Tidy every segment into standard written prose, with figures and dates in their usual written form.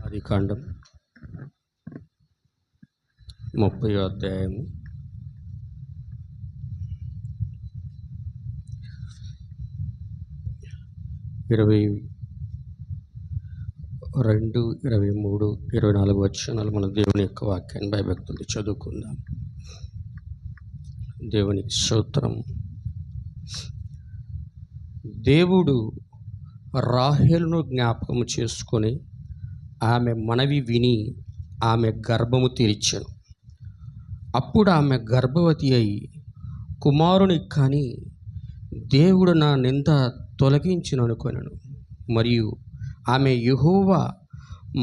ఆదికాండం 30వ అధ్యాయము 22, 23, 24 వచనాలు మన దేవుని యొక్క వాక్యాన్ని భయభక్తులు చదువుకుందాం. దేవునికి స్తోత్రం. దేవుడు రాహేలును జ్ఞాపకము చేసుకొని ఆమె మనవి విని ఆమె గర్భము తెరిచెను. అప్పుడు ఆమె గర్భవతి అయి కుమారుని కానీ దేవుడు నా నింద తొలగించును అనుకొనెను. మరియు ఆమె యెహోవా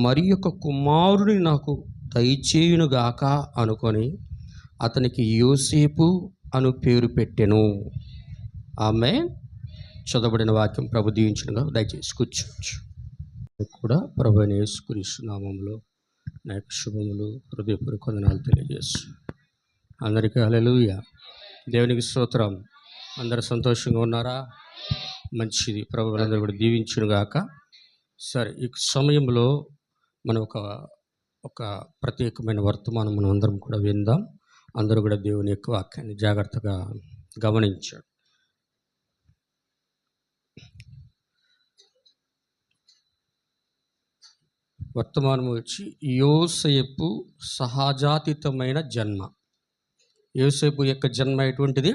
మరి ఒక కుమారుని నాకు దయచేయునుగాక అనుకొని అతనికి యోసేపు అను పేరు పెట్టెను. ఆమె చదవబడిన వాక్యం ప్రభు దీవించునుగా. దయచేసి కూర్చోవచ్చు. కూడా ప్రభు అయిన యేసుక్రీస్తు నామములో నా యొక్క శుభములు, హృదయపూర్వక వందనాలు తెలియజేస్తు అందరికీ హల్లెలూయా. దేవునికి స్తోత్రం. అందరూ సంతోషంగా ఉన్నారా? మంచిది. ప్రభు అందరూ కూడా దీవించునుగాక. సరే, ఈ సమయంలో మనం ఒక ప్రత్యేకమైన వర్తమానం మనం అందరం కూడా విందాం. అందరూ కూడా దేవుని యొక్క వాక్యాన్ని జాగ్రత్తగా గమనించాడు. వర్తమానం వచ్చి యోసేపు సహజాతీతమైన జన్మ. యోసేపు యొక్క జన్మ ఎటువంటిది?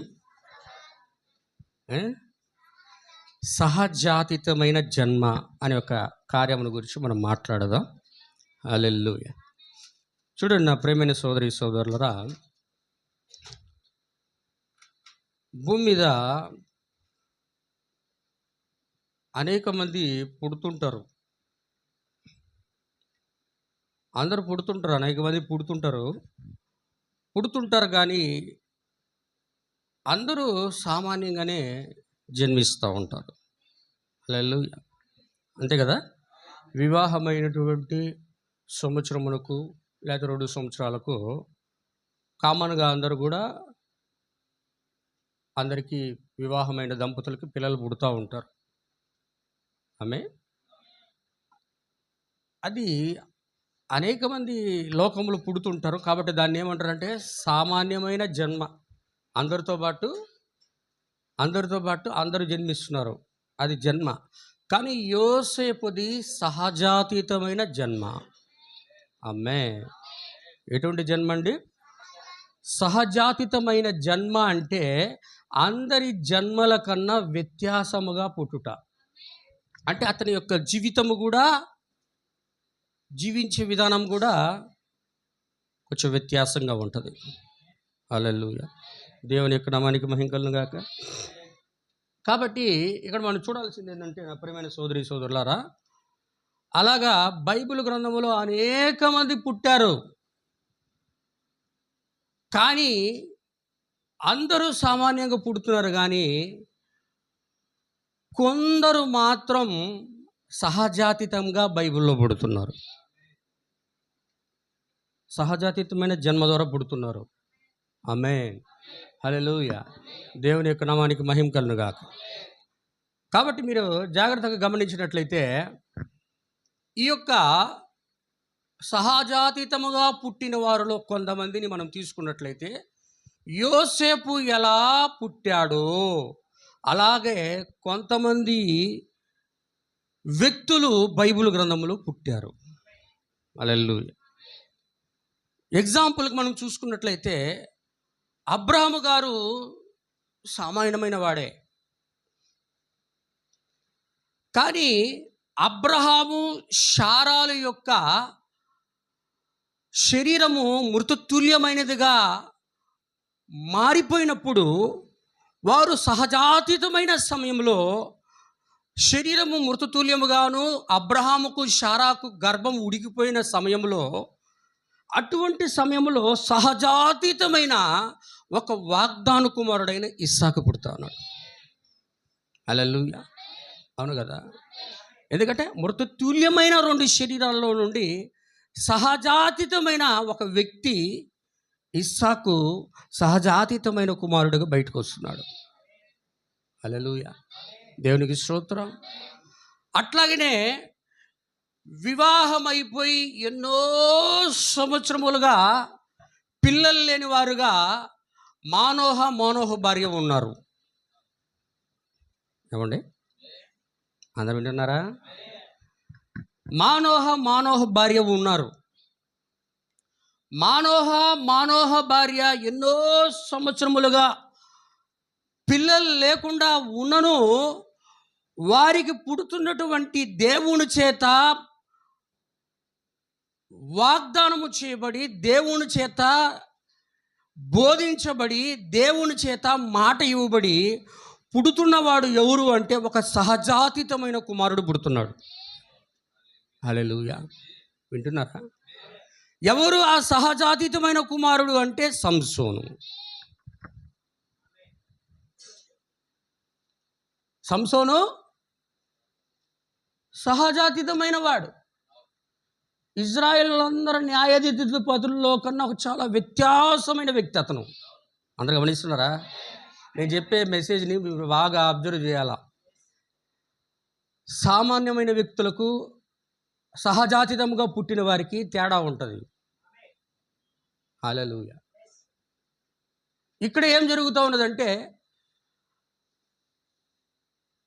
సహజాతీతమైన జన్మ అనే ఒక కార్యమును గురించి మనం మాట్లాడదాం. హల్లెలూయా. చూడండి నా ప్రియమైన సోదరి సోదరులరా, భూమి మీద అనేక మంది పుడుతుంటారు. అందరూ పుడుతుంటారు, అనేక మంది పుడుతుంటారు కానీ అందరూ సామాన్యంగానే జన్మిస్తూ ఉంటారు. హల్లెలూయా. అంతే కదా? వివాహమైనటువంటి సంవత్సరములకు లేదా 2 సంవత్సరాలకు కామన్గా అందరికీ వివాహమైన దంపతులకి పిల్లలు పుడుతూ ఉంటారు. అది అనేక మంది లోకములు పుడుతుంటారు కాబట్టి దాన్ని ఏమంటారంటే సామాన్యమైన జన్మ. అందరితో పాటు అందరూ జన్మిస్తున్నారు, అది జన్మ. కానీ యోసేపుది సహజాతీతమైన జన్మ. ఎటువంటి జన్మ అండి? సహజాతీతమైన జన్మ అంటే అందరి జన్మల కన్నా వ్యత్యాసముగా పుట్టుట. అంటే అతని యొక్క జీవితము కూడా, జీవించే విధానం కూడా కొంచెం వ్యత్యాసంగా ఉంటుంది. హల్లెలూయా. దేవుని యొక్క నామానికి మహిమ కలుగును గాక. కాబట్టి ఇక్కడ మనం చూడాల్సింది ఏంటంటే నా ప్రియమైన సోదరి సోదరులారా, అలాగా బైబిల్ గ్రంథములో అనేక మంది పుట్టారు కానీ అందరూ సామాన్యంగా పుడుతున్నారు. కానీ కొందరు మాత్రం సహజాతీతంగా బైబిల్లో పుడుతున్నారు. సహజాతీతమైన జన్మ ద్వారా పుడుతున్నారు. ఆమేన్. హల్లెలూయా. దేవుని యొక్క నామానికి మహిమ కలుగును గాక. కాబట్టి మీరు జాగ్రత్తగా గమనించినట్లయితే ఈ యొక్క సహజాతీతముగా పుట్టిన వారిలో కొంతమందిని మనం తీసుకున్నట్లయితే యోసేపు ఎలా పుట్టాడో అలాగే కొంతమంది వ్యక్తులు బైబిల్ గ్రంథంలో పుట్టారు. హల్లెలూయా. ఎగ్జాంపుల్కి మనం చూసుకున్నట్లయితే అబ్రహాము గారు సామాన్యమైన వాడే. కానీ అబ్రహాము శారాల యొక్క శరీరము మృతతుల్యమైనదిగా మారిపోయినప్పుడు వారు సహజాతీతమైన సమయంలో శరీరము మృతతుల్యముగాను అబ్రహాముకు శారాకు గర్భం ఉడికిపోయిన సమయంలో, అటువంటి సమయంలో సహజాతీతమైన ఒక వాగ్దాన కుమారుడైన ఇస్సాకు పుడతా ఉన్నాడు. హల్లెలూయా. అవును కదా? ఎందుకంటే మృతతుల్యమైన 2 శరీరాల్లో నుండి సహజాతీతమైన ఒక వ్యక్తి ఇస్సాకు సహజాతీతమైన కుమారుడుగా బయటకు వస్తున్నాడు. హల్లెలూయా. దేవునికి స్తోత్రం. అట్లాగనే వివాహమైపోయి ఎన్నో సంవత్సరములుగా పిల్లలు లేని వారుగా మానోహ భార్య ఉన్నారు. ఏమండి, అందరూ వింటున్నారా? మానోహ భార్య ఉన్నారు. మానోహ భార్య ఎన్నో సంవత్సరములుగా పిల్లలు లేకుండా ఉన్నను వారికి పుడుతున్నటువంటి దేవుని చేత వాగ్దానము చేయబడి, దేవుని చేత బోధించబడి, దేవుని చేత మాట ఇవ్వబడి పుడుతున్నవాడు ఎవరు అంటే ఒక సహజాతీతమైన కుమారుడు పుడుతున్నాడు. హల్లెలూయా, వింటున్నారా? ఎవరు ఆ సహజాతీతమైన కుమారుడు అంటే సంసోను. సంసోను సహజాతీతమైన వాడు. ఇజ్రాయేలులందరూ న్యాయాధిపతుల్లో కన్నా ఒక చాలా వ్యత్యాసమైన వ్యక్తి అతను. అందరూ గమనిస్తున్నారా? నేను చెప్పే మెసేజ్ని మీరు బాగా అబ్జర్వ్ చేయాలా. సామాన్యమైన వ్యక్తులకు సహజాతీతంగా పుట్టిన వారికి తేడా ఉంటుంది. హల్లెలూయా. ఇక్కడ ఏం జరుగుతూ ఉన్నదంటే,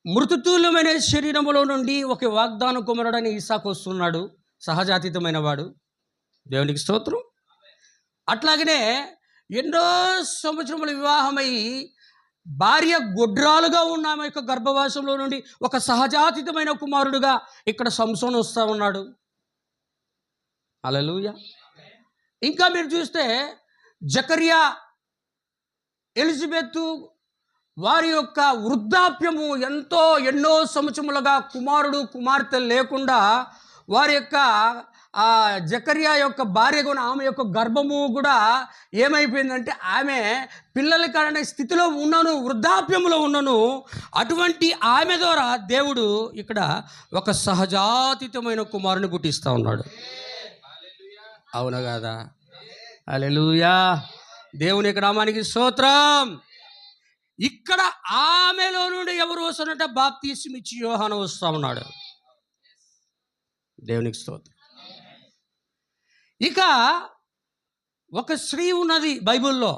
మృతుతుల్యమైన శరీరములో నుండి ఒక వాగ్దాన కుమారుడని ఇస్సాకు వస్తున్నాడు, సహజాతీతమైన వాడు. దేవునికి స్తోత్రం. అట్లాగనే ఎన్నో సంవత్సరముల వివాహమై భార్య గొడ్రాలుగా ఉన్న ఆమె యొక్క గర్భవాసంలో నుండి ఒక సహజాతీతమైన కుమారుడుగా ఇక్కడ సంసోను వస్తూ ఉన్నాడు. హల్లెలూయా. ఇంకా మీరు చూస్తే జకర్యా, ఎలిజబెతు వారి యొక్క వృద్ధాప్యము ఎన్నో సంవత్సరములుగా కుమారుడు కుమార్తె లేకుండా వారి యొక్క జకర్యా యొక్క భార్య కూడా ఆమె యొక్క గర్భము కూడా ఏమైపోయిందంటే ఆమె పిల్లల కారణ స్థితిలో ఉన్నను, వృద్ధాప్యంలో ఉన్నను. అటువంటి ఆమె ద్వారా దేవుడు ఇక్కడ ఒక సహజాతీతమైన కుమారుని పుట్టిస్తూ ఉన్నాడు. అవునా కాదా? హల్లెలూయా, దేవుని యొక్క నామానికి స్తోత్రం. ఇక్కడ ఆమెలో నుండి ఎవరు వస్తున్నట్ట? బాప్తిస్మం ఇచ్చి యోహాను వస్తూ ఉన్నాడు. దేవునికి స్తోత్రం. ఇక ఒక స్త్రీ ఉన్నది బైబిల్లో.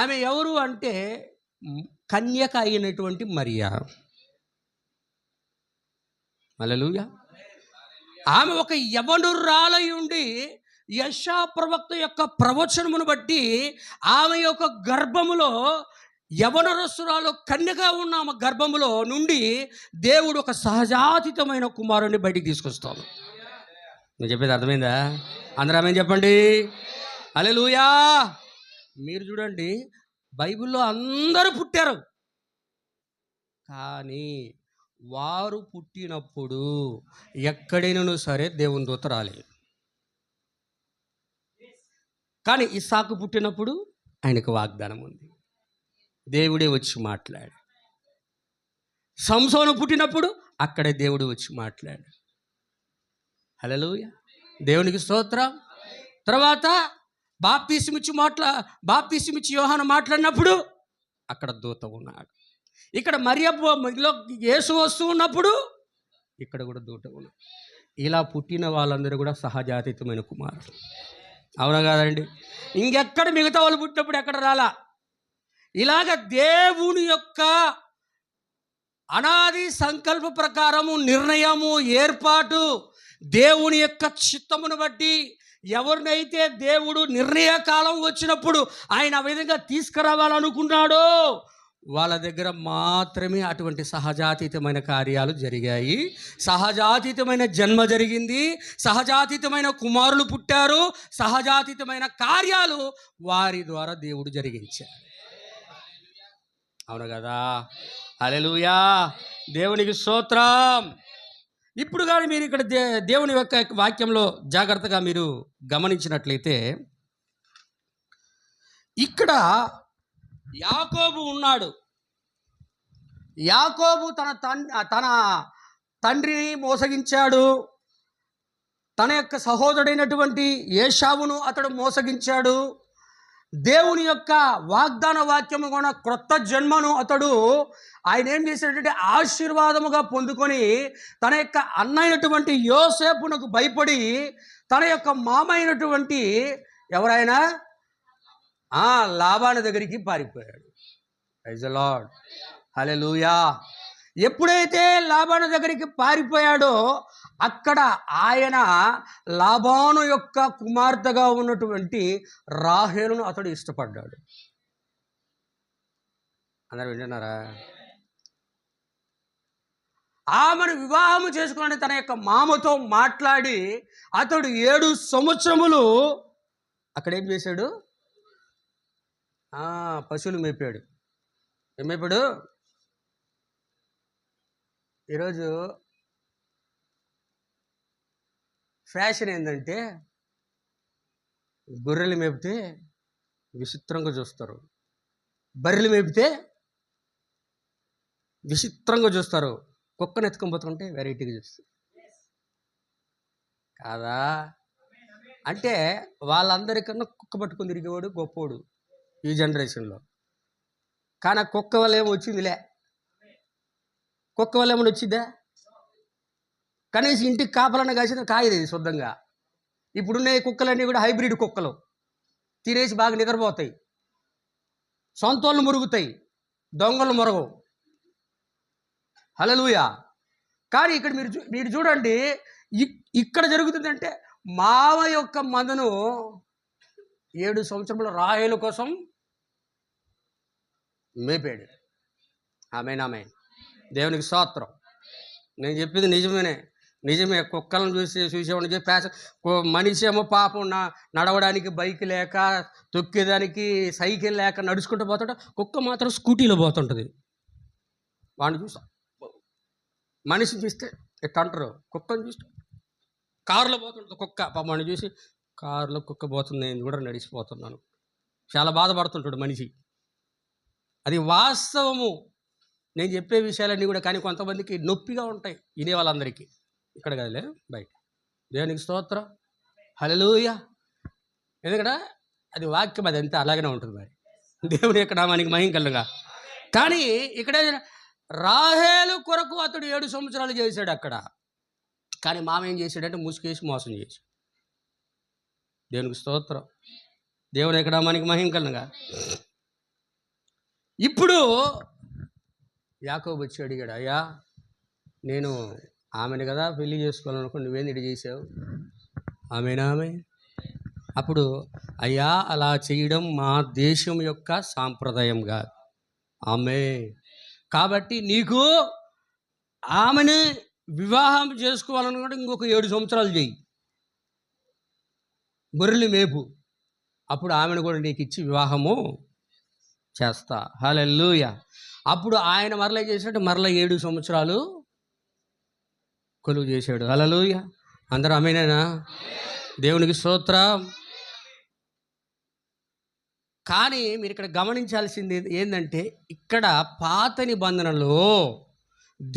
ఆమె ఎవరు అంటే కన్యక అయినటువంటి మరియా. హల్లెలూయా. ఆమె ఒక యవనురాలై ఉండి యెషయా ప్రవక్త యొక్క ప్రవచనమును బట్టి ఆమె యొక్క గర్భములో యవనరస్తురాలు కన్యగా ఉన్న ఆమె గర్భములో నుండి దేవుడు ఒక సహజాతీతమైన కుమారుని బయటికి తీసుకొస్తాను. నేను చెప్పేది అర్థమైందా? అందరూ ఆమేన్ చెప్పండి. హల్లెలూయా. మీరు చూడండి, బైబిల్లో అందరూ పుట్టారు, కానీ వారు పుట్టినప్పుడు ఎక్కడైనా సరే దేవుని దూత రాలేదు. కానీ ఇస్సాకు పుట్టినప్పుడు ఆయనకు వాగ్దానం ఉంది, దేవుడే వచ్చి మాట్లాడు. సంసోను పుట్టినప్పుడు అక్కడే దేవుడు వచ్చి మాట్లాడు. హల్లెలూయా, దేవునికి స్తోత్రం. తర్వాత బాప్తిస్మం ఇచ్చి యోహాను మాట్లాడినప్పుడు అక్కడ దూత ఉన్నాడు. ఇక్కడ మరియలో యేసు వస్తూ ఉన్నప్పుడు ఇక్కడ కూడా దూత ఉన్నాడు. ఇలా పుట్టిన వాళ్ళందరూ కూడా సహజాతీతమైన కుమారులు. అవునా కాదండి? ఇంకెక్కడ మిగతా వాళ్ళు పుట్టినప్పుడు ఎక్కడ రాలా. ఇలాగ దేవుని యొక్క అనాది సంకల్ప ప్రకారము, నిర్ణయము, ఏర్పాటు, దేవుని యొక్క చిత్తమును బట్టి ఎవరినైతే దేవుడు నిర్ణయ కాలం వచ్చినప్పుడు ఆయన ఆ విధంగా తీసుకురావాలనుకున్నాడో వాళ్ళ దగ్గర మాత్రమే అటువంటి సహజాతీతమైన కార్యాలు జరిగాయి. సహజాతీతమైన జన్మ జరిగింది, సహజాతీతమైన కుమారులు పుట్టారు, సహజాతీతమైన కార్యాలు వారి ద్వారా దేవుడు జరిగించాడు. అవును కదా? హల్లెలూయా, దేవునికి స్తోత్రం. ఇప్పుడు కానీ మీరు ఇక్కడ దేవుని యొక్క వాక్యంలో జాగ్రత్తగా మీరు గమనించినట్లయితే ఇక్కడ యాకోబు ఉన్నాడు. యాకోబు తన తండ్రిని మోసగించాడు. తన యొక్క సహోదరుడైనటువంటి ఏశావును అతడు మోసగించాడు. దేవుని యొక్క వాగ్దాన వాక్యము కూడా క్రొత్త జన్మను అతడు ఆయన ఏం చేశాడంటే ఆశీర్వాదముగా పొందుకొని తన యొక్క అన్నైనటువంటి యోసేపునకు భయపడి తన యొక్క మామ అయినటువంటి ఎవరైనా లాబాను దగ్గరికి పారిపోయాడు. ప్రైజ్ ది లార్డ్, హల్లెలూయా. ఎప్పుడైతే లాబాను దగ్గరికి పారిపోయాడో అక్కడ ఆయన లాబాను యొక్క కుమార్తెగా ఉన్నటువంటి రాహేలును అతడు ఇష్టపడ్డాడు. అందరూ వింటున్నారా? ఆమెను వివాహము చేసుకుని తన యొక్క మామతో మాట్లాడి అతడు 7 సంవత్సరములు అక్కడేం చేశాడు? పశువులు మేపాడు. ఏం మేపాడు? ఈరోజు ఫ్యాషన్ ఏంటంటే గొర్రెలు మేపితే విచిత్రంగా చూస్తారు, బర్రెలు మేపితే విచిత్రంగా చూస్తారు, కుక్కను ఎత్తుకొని పోతుంటే వెరైటీగా చూస్తారు కాదా? అంటే వాళ్ళందరికన్నా కుక్క పట్టుకొని తిరిగేవాడు గొప్పోడు ఈ జనరేషన్లో. కానీ ఆ కుక్క వల్ల ఏమో వచ్చిందిలే, కుక్క వల్ల ఏమైనా వచ్చిందా? కనీసం ఇంటికి కాపలన్న కాసిన కాయది శుద్ధంగా. ఇప్పుడున్న కుక్కలన్నీ కూడా హైబ్రిడ్ కుక్కలు, తినేసి బాగా నిద్రపోతాయి, సొంతోళ్ళు మురుగుతాయి, దొంగలు మొరగవు. హల్లెలూయా. కానీ ఇక్కడ మీరు చూడండి, ఇక్కడ జరుగుతుందంటే మావ యొక్క మందను 7 సంవత్సరముల రాహేలు కోసం మేపాడు. ఆమేన్. దేవునికి స్తోత్రం. నేను చెప్పింది నిజమే. కుక్కలను చూసేవాడిని చెప్పి మనిషి ఏమో పాపం నడవడానికి బైక్ లేక, తొక్కేదానికి సైకిల్ లేక నడుచుకుంటూ పోతుంట, కుక్క మాత్రం స్కూటీలో పోతుంటుంది. వాడిని చూసా, మనిషిని చూస్తే ఎట్లా అంటారు, కుక్కను చూస్తే కారులో పోతుంటుంది కుక్క. పాపని చూసి కారులో కుక్క పోతుంది, నేను కూడా నడిచిపోతున్నాను, చాలా బాధపడుతుంటాడు మనిషి. అది వాస్తవము, నేను చెప్పే విషయాలన్నీ కూడా. కానీ కొంతమందికి నొప్పిగా ఉంటాయి వినే వాళ్ళందరికీ. ఇక్కడ కదలే, బయట. దేవునికి స్తోత్రం, హల్లెలూయా. ఎందుకంటే అది వాక్యం, అది అంతా అలాగనే ఉంటుంది. మరి దేవుని యొక్క నామానికి మహిమ కలుగా. కానీ ఇక్కడ రాహేలు కొరకు అతడు 7 సంవత్సరాలు చేశాడు అక్కడ. కానీ మామ ఏం చేశాడంటే ముసుకేసి మోసం చేశాడు. దేవునికి స్తోత్రం, దేవుని యొక్క నామానికి మహిమ కలుగా. ఇప్పుడు యాకోబు వచ్చి అడిగాడు, అయ్యా నేను ఆమెను కదా పెళ్లి చేసుకోవాలనుకో, నువ్వేంది ఇటు చేసావు? ఆమె అప్పుడు, అయ్యా అలా చేయడం మా దేశం యొక్క సాంప్రదాయం కాదు. కాబట్టి నీకు ఆమెను వివాహం చేసుకోవాలనుకుంటే ఇంకొక 7 సంవత్సరాలు చేయి, గొర్రెలు మేపు, అప్పుడు ఆమెను కూడా నీకు ఇచ్చి వివాహము చేస్తా. హల్లెలూయా. అప్పుడు ఆయన మరలా చేసినట్టు మరలా 7 సంవత్సరాలు కొలువు చేశాడు. హల్లెలూయా. అందరూ ఆమేనేనా? దేవునికి స్తోత్రం. కానీ మీరు ఇక్కడ గమనించాల్సింది ఏంటంటే, ఇక్కడ పాత నిబంధనలో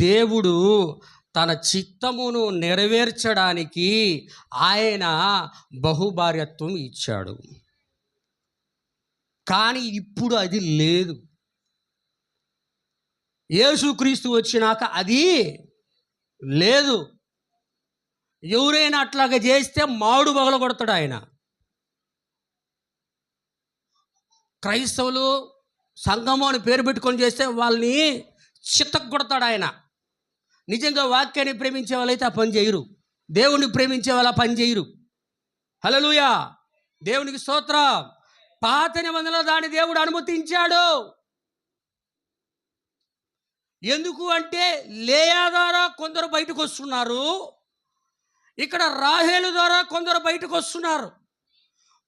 దేవుడు తన చిత్తమును నెరవేర్చడానికి ఆయన బహుభార్యత్వం ఇచ్చాడు. కానీ ఇప్పుడు అది లేదు. యేసుక్రీస్తు వచ్చినాక అది లేదు. ఎవరైనా అట్లాగా చేస్తే మాడు పగలగొడతాడు ఆయన. క్రైస్తవులు సంఘము అని పేరు పెట్టుకొని చేస్తే వాళ్ళని చిత్తగొడతాడు ఆయన. నిజంగా వాక్యాన్ని ప్రేమించే వాళ్ళైతే ఆ పని చేయరు, దేవుణ్ణి ప్రేమించే వాళ్ళు ఆ పని చేయరు. హల్లెలూయా, దేవునికి స్తోత్రం. పాత నిబంధనలో దాన్ని దేవుడు అనుమతించాడు. ఎందుకు అంటే లేయా ద్వారా కొందరు బయటకు వస్తున్నారు, ఇక్కడ రాహేలు ద్వారా కొందరు బయటకు వస్తున్నారు.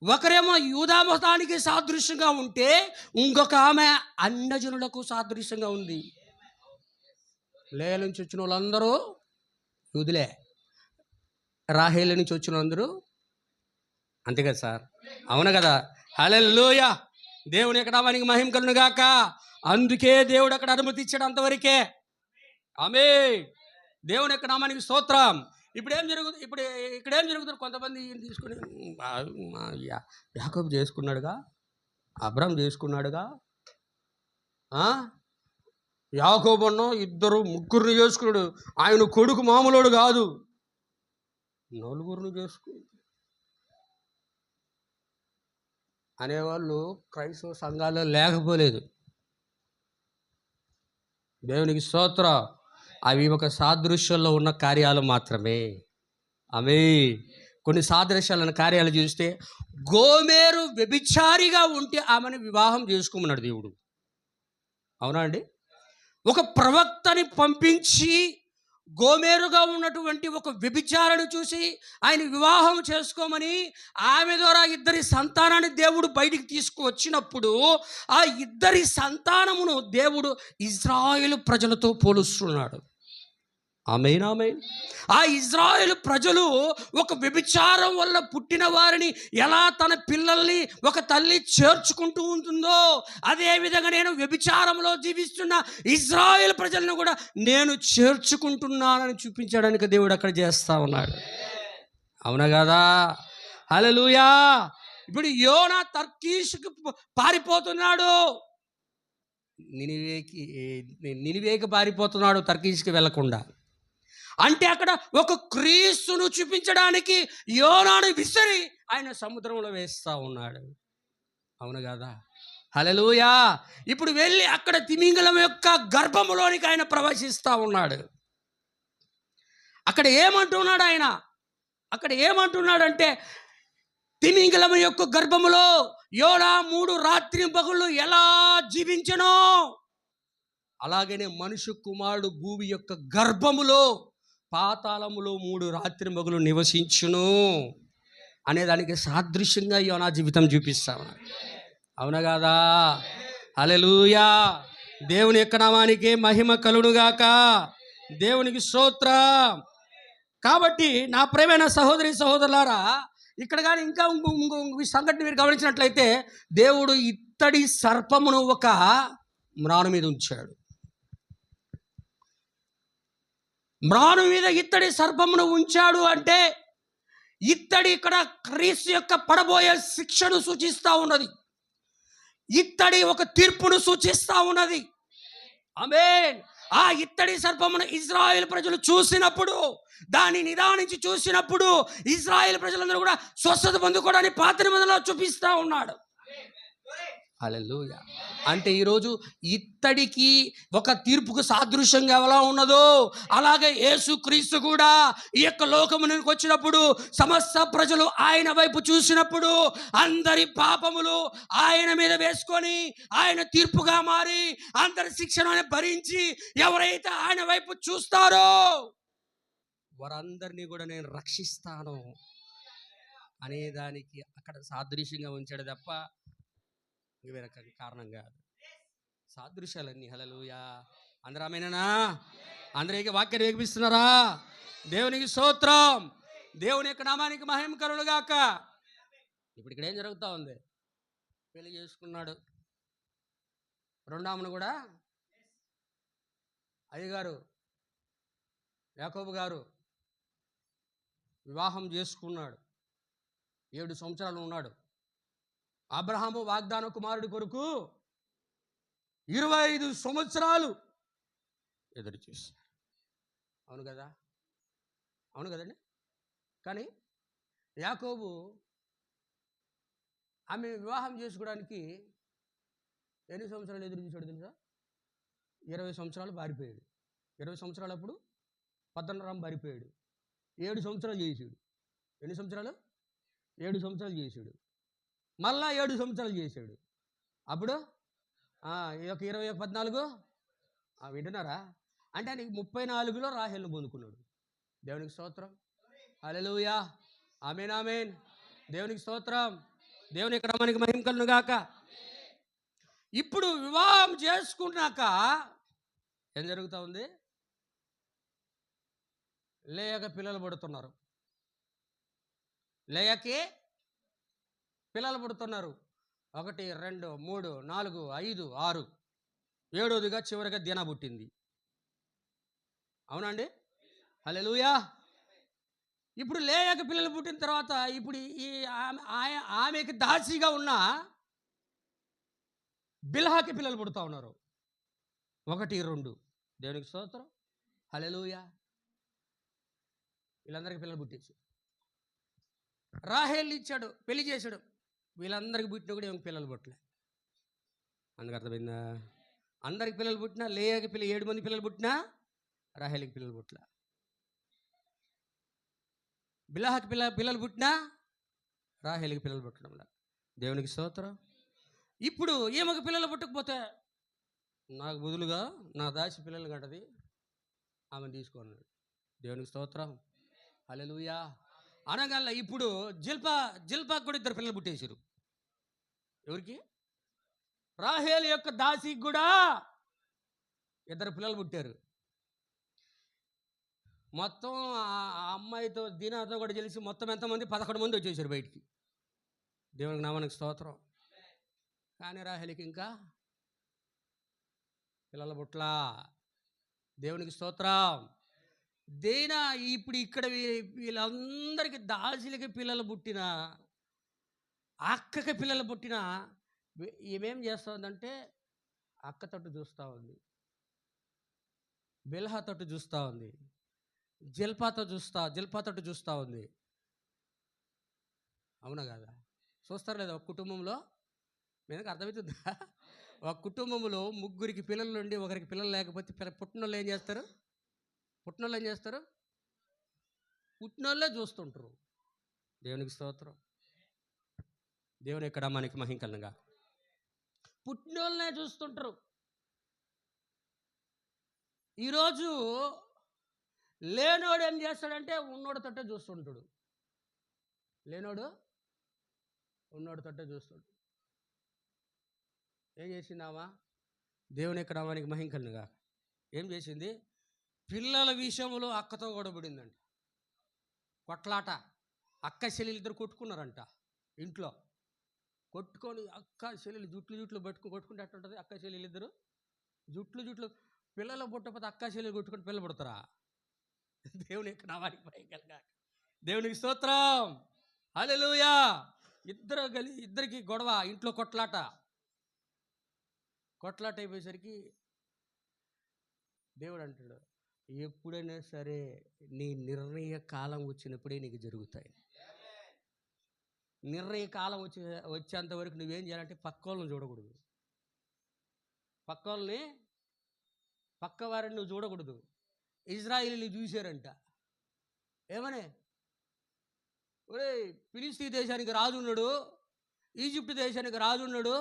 ఒకరేమో యూదా మతానికి సాదృశ్యంగా ఉంటే ఇంకొక ఆమె అన్యజనులకు సాదృశ్యంగా ఉంది. లేయ నుంచి వచ్చిన వాళ్ళందరూ యూదులే, రాహేలు నుంచి వచ్చిన వాళ్ళందరూ అంతే కదా సార్? అవును కదా? హల్లెలూయా. దేవుని యొక్క నామానికి మహిమ కలుగును గాక. అందుకే దేవుడు అక్కడ అనుమతి ఇచ్చాడు అంతవరకే. ఆమేన్. దేవుని యొక్క నామానికి స్తోత్రం. ఇప్పుడు ఇక్కడ ఏం జరుగుతుంది? కొంతమంది తీసుకుని యాకోబు చేసుకున్నాడుగా, అబ్రాహాం చేసుకున్నాడుగా. యాకోబన్న ఇద్దరు ముగ్గురిని చేసుకున్నాడు. ఆయన కొడుకు మామూలుడు కాదు, నలుగురిని చేసుకున్నాడు అనేవాళ్ళు క్రైస్తవ సంఘాల్లో లేకపోలేదు. దేవునికి స్తోత్రం. అవి ఒక సాదృశ్యంలో ఉన్న కార్యాలు మాత్రమే. ఆమె కొన్ని సాదృశ్యాలైన కార్యాలు చూస్తే, గోమెరు వ్యభిచారిగా ఉంటే ఆమెను వివాహం చేసుకోమన్నాడు దేవుడు. అవునా అండి? ఒక ప్రవక్తని పంపించి గోమెరుగా ఉన్నటువంటి ఒక వ్యభిచారను చూసి ఆయన వివాహం చేసుకోమని ఆమె ద్వారా ఇద్దరి సంతానాన్ని దేవుడు బయటికి తీసుకువచ్చినప్పుడు ఆ ఇద్దరి సంతానమును దేవుడు ఇజ్రాయేలు ప్రజలతో పోలుస్తున్నాడు. ఆమేన్, ఆమేన్. ఆ ఇజ్రాయేలు ప్రజలు ఒక వ్యభిచారం వల్ల పుట్టిన వారిని ఎలా తన పిల్లల్ని ఒక తల్లి చేర్చుకుంటూ ఉంటుందో, అదేవిధంగా నేను వ్యభిచారంలో జీవిస్తున్న ఇజ్రాయేలు ప్రజలను కూడా నేను చేర్చుకుంటున్నానని చూపించడానికి దేవుడు అక్కడ చేస్తా ఉన్నాడు. అవునా కదా? హల్లెలూయా. ఇప్పుడు యోనా తర్కీషుకు పారిపోతున్నాడు, నినివేకి పారిపోతున్నాడు, తర్కీషుకి వెళ్లకుండా. అంటే అక్కడ ఒక క్రీస్తును చూపించడానికి యోనాను విసిరి ఆయన సముద్రంలో వేస్తూ ఉన్నాడు. అవును కదా? హల్లెలూయా. ఇప్పుడు వెళ్ళి అక్కడ తిమింగలం యొక్క గర్భములోనికి ఆయన ప్రవేశిస్తూ ఉన్నాడు. అక్కడ ఏమంటున్నాడంటే తిమింగలం యొక్క గర్భములో యోనా 3 రాత్రింపగళ్ళు ఎలా జీవించెనో అలాగనే మనుష్య కుమారుడు భూమి యొక్క గర్భములో పాతాళములో 3 రాత్రింపగళ్ళు నివసించును అనేదానికి సాదృశ్యంగా యోనా జీవితం చూపిస్తా ఉన్నాడు. అవునా కాదా? హల్లెలూయా. దేవుని యొక్క నామానికి మహిమ కలుగునుగాక. దేవునికి స్తోత్రం. కాబట్టి నా ప్రియమైన సహోదరి సహోదరులారా, ఇక్కడ కానీ ఇంకా ఇంకో సంఘటన మీరు గమనించినట్లయితే, దేవుడు ఇత్తడి సర్పమును ఒక మ్రాను మీద ఉంచాడు. మ్రాను మీద ఇత్తడి సర్పమును ఉంచాడు అంటే ఇత్తడి ఇక్కడ క్రీస్తు యొక్క పడబోయే శిక్షను సూచిస్తూ ఉన్నది. ఇత్తడి ఒక తీర్పును సూచిస్తూ ఉన్నది. ఆమేన్. ఆ ఇత్తడి సర్పమును ఇజ్రాయేల్ ప్రజలు చూసినప్పుడు, దాన్ని నిదానించి చూసినప్పుడు ఇజ్రాయేల్ ప్రజలందరూ కూడా స్వస్థత పొందుకోవడానికి పాత నిబంధనలో చూపిస్తూ ఉన్నాడు. హల్లెలూయా. అంటే ఈరోజు ఇత్తడికి ఒక తీర్పుకు సాదృశ్యంగా ఎలా ఉన్నదో అలాగే యేసుక్రీస్తు కూడా ఈ యొక్క లోకమునికి వచ్చినప్పుడు సమస్త ప్రజలు ఆయన వైపు చూసినప్పుడు అందరి పాపములు ఆయన మీద వేసుకొని ఆయన తీర్పుగా మారి అందరి శిక్షను భరించి ఎవరైతే ఆయన వైపు చూస్తారో వారందరినీ కూడా నేను రక్షిస్తాను అనేదానికి అక్కడ సాదృశ్యంగా ఉంచాడు తప్ప వేరే కారణం కాదు. సాదృశ్యాలన్నీ. హల్లెలూయా. అందరూ ఆమేనేనా? అందరికి వాక్యాన్ని ఏగిపిస్తున్నారా? దేవునికి స్తోత్రం. దేవుని యొక్క నామానికి మహిమ కలుగునుగాక. ఇప్పుడు ఇక్కడ ఏం జరుగుతూ ఉంది? పెళ్లి చేసుకున్నాడు, రెండామను కూడా అయ్యగారు యాకోబు గారు వివాహం చేసుకున్నాడు. 7 సంవత్సరాలు ఉన్నాడు. అబ్రహాము వాగ్దాన కుమారుడి కొరకు 25 సంవత్సరాలు ఎదురు చూశాడు. అవును కదా? అవును కదండి? కానీ యాకోబు ఆమె వివాహం చేసుకోవడానికి ఎన్ని సంవత్సరాలు ఎదురు చూశాడు తెలుసా? 20 సంవత్సరాలు పారిపోయాడు. 20 సంవత్సరాలప్పుడు పద్దనరాం పారిపోయాడు. 7 సంవత్సరాలు చేసాడు. ఎన్ని సంవత్సరాలు? 7 సంవత్సరాలు చేసాడు. మళ్ళా 7 సంవత్సరాలు చేశాడు. అప్పుడు ఈ యొక్క 20 14 వింటున్నారా? అంటే ఆయనకి 34లో రాహేలును పొందుకున్నాడు. దేవునికి స్తోత్రం. హల్లెలూయా. ఆమేన్, ఆమేన్. దేవునికి స్తోత్రం. దేవుని యొక్క నామానికి మహిమ కలుగునుగాక. ఇప్పుడు వివాహం చేసుకున్నాక ఏం జరుగుతూ ఉంది? లేయక పిల్లలు పుడుతున్నారు. లేయకి పిల్లలు పుడుతున్నారు. 1 2 3 4 5 6 7వదిగా చివరిగా దినా పుట్టింది. అవునండి? హల్లెలూయా. ఇప్పుడు లేయక పిల్లలు పుట్టిన తర్వాత ఇప్పుడు ఈ ఆమెకి దాసిగా ఉన్న బిల్హాకి పిల్లలు పుడతా ఉన్నారు, 1, 2. దేవునికి స్తోత్రం, హల్లెలూయా. వీళ్ళందరికీ పిల్లలు పుట్టేసి రాహేల్ ఇచ్చాడు, పెళ్లి చేశాడు. వీళ్ళందరికీ పుట్టినా కూడా ఏమి పిల్లలు పుట్టలే. అందుకు అర్థమైందా? అందరికి పిల్లలు పుట్టినా, లేయాకి 7 మంది పిల్లలు పుట్టినా రాహేల్కి పిల్లలు పుట్టలే. బిల్హాకి పిల్లలు పుట్టినా రాహేల్కి పిల్లలు పుట్టడం. దేవునికి స్తోత్రం. ఇప్పుడు ఏమొక పిల్లలు పుట్టకపోతే నాకు బదులుగా నా దాసి పిల్లలు కంటది, ఆమెను తీసుకున్నాడు. దేవునికి స్తోత్రం, హల్లెలూయా. అనగల ఇప్పుడు జిల్పాకు కూడా 2 పిల్లలు పుట్టేశారు. ఎవరికి? రాహేల్ యొక్క దాసికి కూడా 2 పిల్లలు పుట్టారు. మొత్తం ఆ అమ్మాయితో దీనాతో కూడా తెలిసి మొత్తం ఎంతమంది? 11 మంది వచ్చేసారు బయటికి. దేవునికి నామానికి స్తోత్రం. కానీ రాహేల్కి ఇంకా పిల్లల పుట్ల. దేవునికి స్తోత్రం. దేనా ఇప్పుడు ఇక్కడ వీళ్ళందరికీ దాసులకి పిల్లలు పుట్టిన, అక్కకి పిల్లలు పుట్టిన, ఏమేం చేస్తూ ఉందంటే అక్క తట్టు చూస్తూ ఉంది, బిల్హా తట్టు చూస్తూ ఉంది, జిల్పా తట్టు చూస్తూ ఉంది. అవునా కాదా? చూస్తారు లేదా? ఒక కుటుంబంలో మీకు అర్థమవుతుందా? ఒక కుటుంబంలో 3 పిల్లలు నుండి 1 పిల్లలు లేకపోతే పుట్టినోళ్ళు ఏం చేస్తారు? పుట్టినోళ్ళే చూస్తుంటారు. దేవునికి స్తోత్రం. దేవుని ఎక్కడ మనకి మహింకలంగా పుట్టినోళ్ళనే చూస్తుంటారు. ఈరోజు లేనోడు ఏం చేస్తాడంటే ఉన్నోడు తట్టే చూస్తుంటాడు. లేనోడు ఉన్నోడు తట్టే చూస్తాడు. ఏం చేసిందామా? దేవుని ఎక్కడ మనకి మహింకలుగా ఏం చేసింది? పిల్లల విషయంలో అక్కతో గొడవపడిందంట. కొట్లాట. అక్క చెల్లెలిద్దరు కొట్టుకున్నారంట ఇంట్లో. కొట్టుకొని అక్క చెల్లెలు జుట్లు కొట్టుకుంటే ఎట్టుంటుంది? అక్క చెల్లెలిద్దరు జుట్లు పిల్లలు పుట్టకపోతే అక్క చెల్లెలు కొట్టుకుంటే పిల్లలు పుడతారా? దేవుని యొక్క నామానికి మహిమ. దేవునికి స్తోత్రం, హల్లెలూయా. ఇద్దరికి గొడవ, ఇంట్లో కొట్లాట అయిపోయేసరికి దేవుడు అంటాడు, ఎప్పుడైనా సరే నీ నిర్ణయ కాలం వచ్చినప్పుడే నీకు జరుగుతాయి. నిర్ణయ కాలం వచ్చేంత వరకు నువ్వేం చేయాలంటే పక్క వాళ్ళని చూడకూడదు. పక్క వారిని నువ్వు చూడకూడదు. ఇజ్రాయిలీలు చూశారంట. ఏమని? ఒరే, ఫిలిస్తీ దేశానికి రాజు ఉన్నాడు, ఈజిప్ట్ దేశానికి రాజు ఉన్నాడు,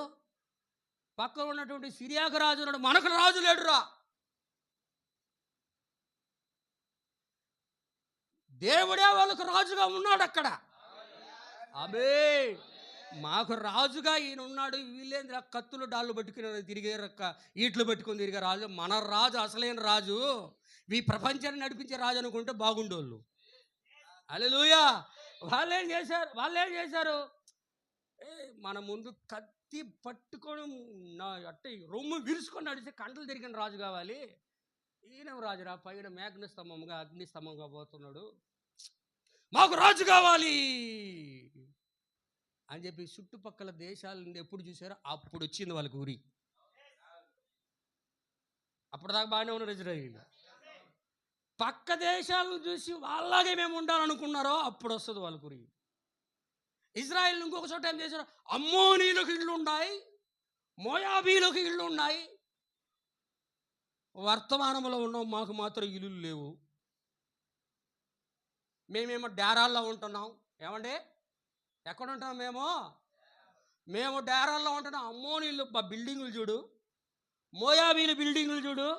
పక్కన ఉన్నటువంటి సిరియాకు రాజు ఉన్నాడు, మనకు రాజు లేడురా. దేవుడే వాళ్ళకు రాజుగా ఉన్నాడు అక్కడ. అబే, మాకు రాజుగా ఈయన ఉన్నాడు. వీళ్ళేంద్ర కత్తులు డాళ్ళు పట్టుకుని తిరిగే ఈట్లు పట్టుకుని తిరిగే రాజు. మన రాజు, అసలైన రాజు, ఈ ప్రపంచాన్ని నడిపించే రాజు అనుకుంటే బాగుండోళ్ళు. హల్లెలూయా. వాళ్ళేం చేశారు? మన ముందు కత్తి పట్టుకొని అట్ట రొమ్ము విరుచుకొని నడిచి కంటలు తిరిగిన రాజు కావాలి. ఈయన రాజురా, పైన మేఘస్తంభంగా అగ్నిస్తంభంగా పోతున్నాడు, మాకు రాజు కావాలి అని చెప్పి చుట్టుపక్కల దేశాల నుండి ఎప్పుడు చూసారో అప్పుడు వచ్చింది వాళ్ళకి ఊరి. అప్పటిదాకా బాగానే ఉన్నారు ఇజ్రాయిల్. పక్క దేశాలను చూసి వాళ్ళలాగే మేము ఉండాలనుకున్నారో అప్పుడు వస్తుంది వాళ్ళకి ఊరి. ఇజ్రాయిల్ ఇంకొక చోట ఏం చేశారు? అమ్మోనీలకు ఇళ్ళు ఉన్నాయి, మోయాబీలకు ఇళ్ళు ఉన్నాయి, వర్తమానంలో ఉన్నాం, మాకు మాత్రం ఇల్లు లేవు, మేమేమో డేరాల్లో ఉంటున్నాం. ఏమండి? ఎక్కడ ఉంటున్నాం? మేము డేరాల్లో ఉంటున్నాం. అమ్మోనీళ్ళు బిల్డింగులు చూడు, మోయాబీలు బిల్డింగులు చూడు,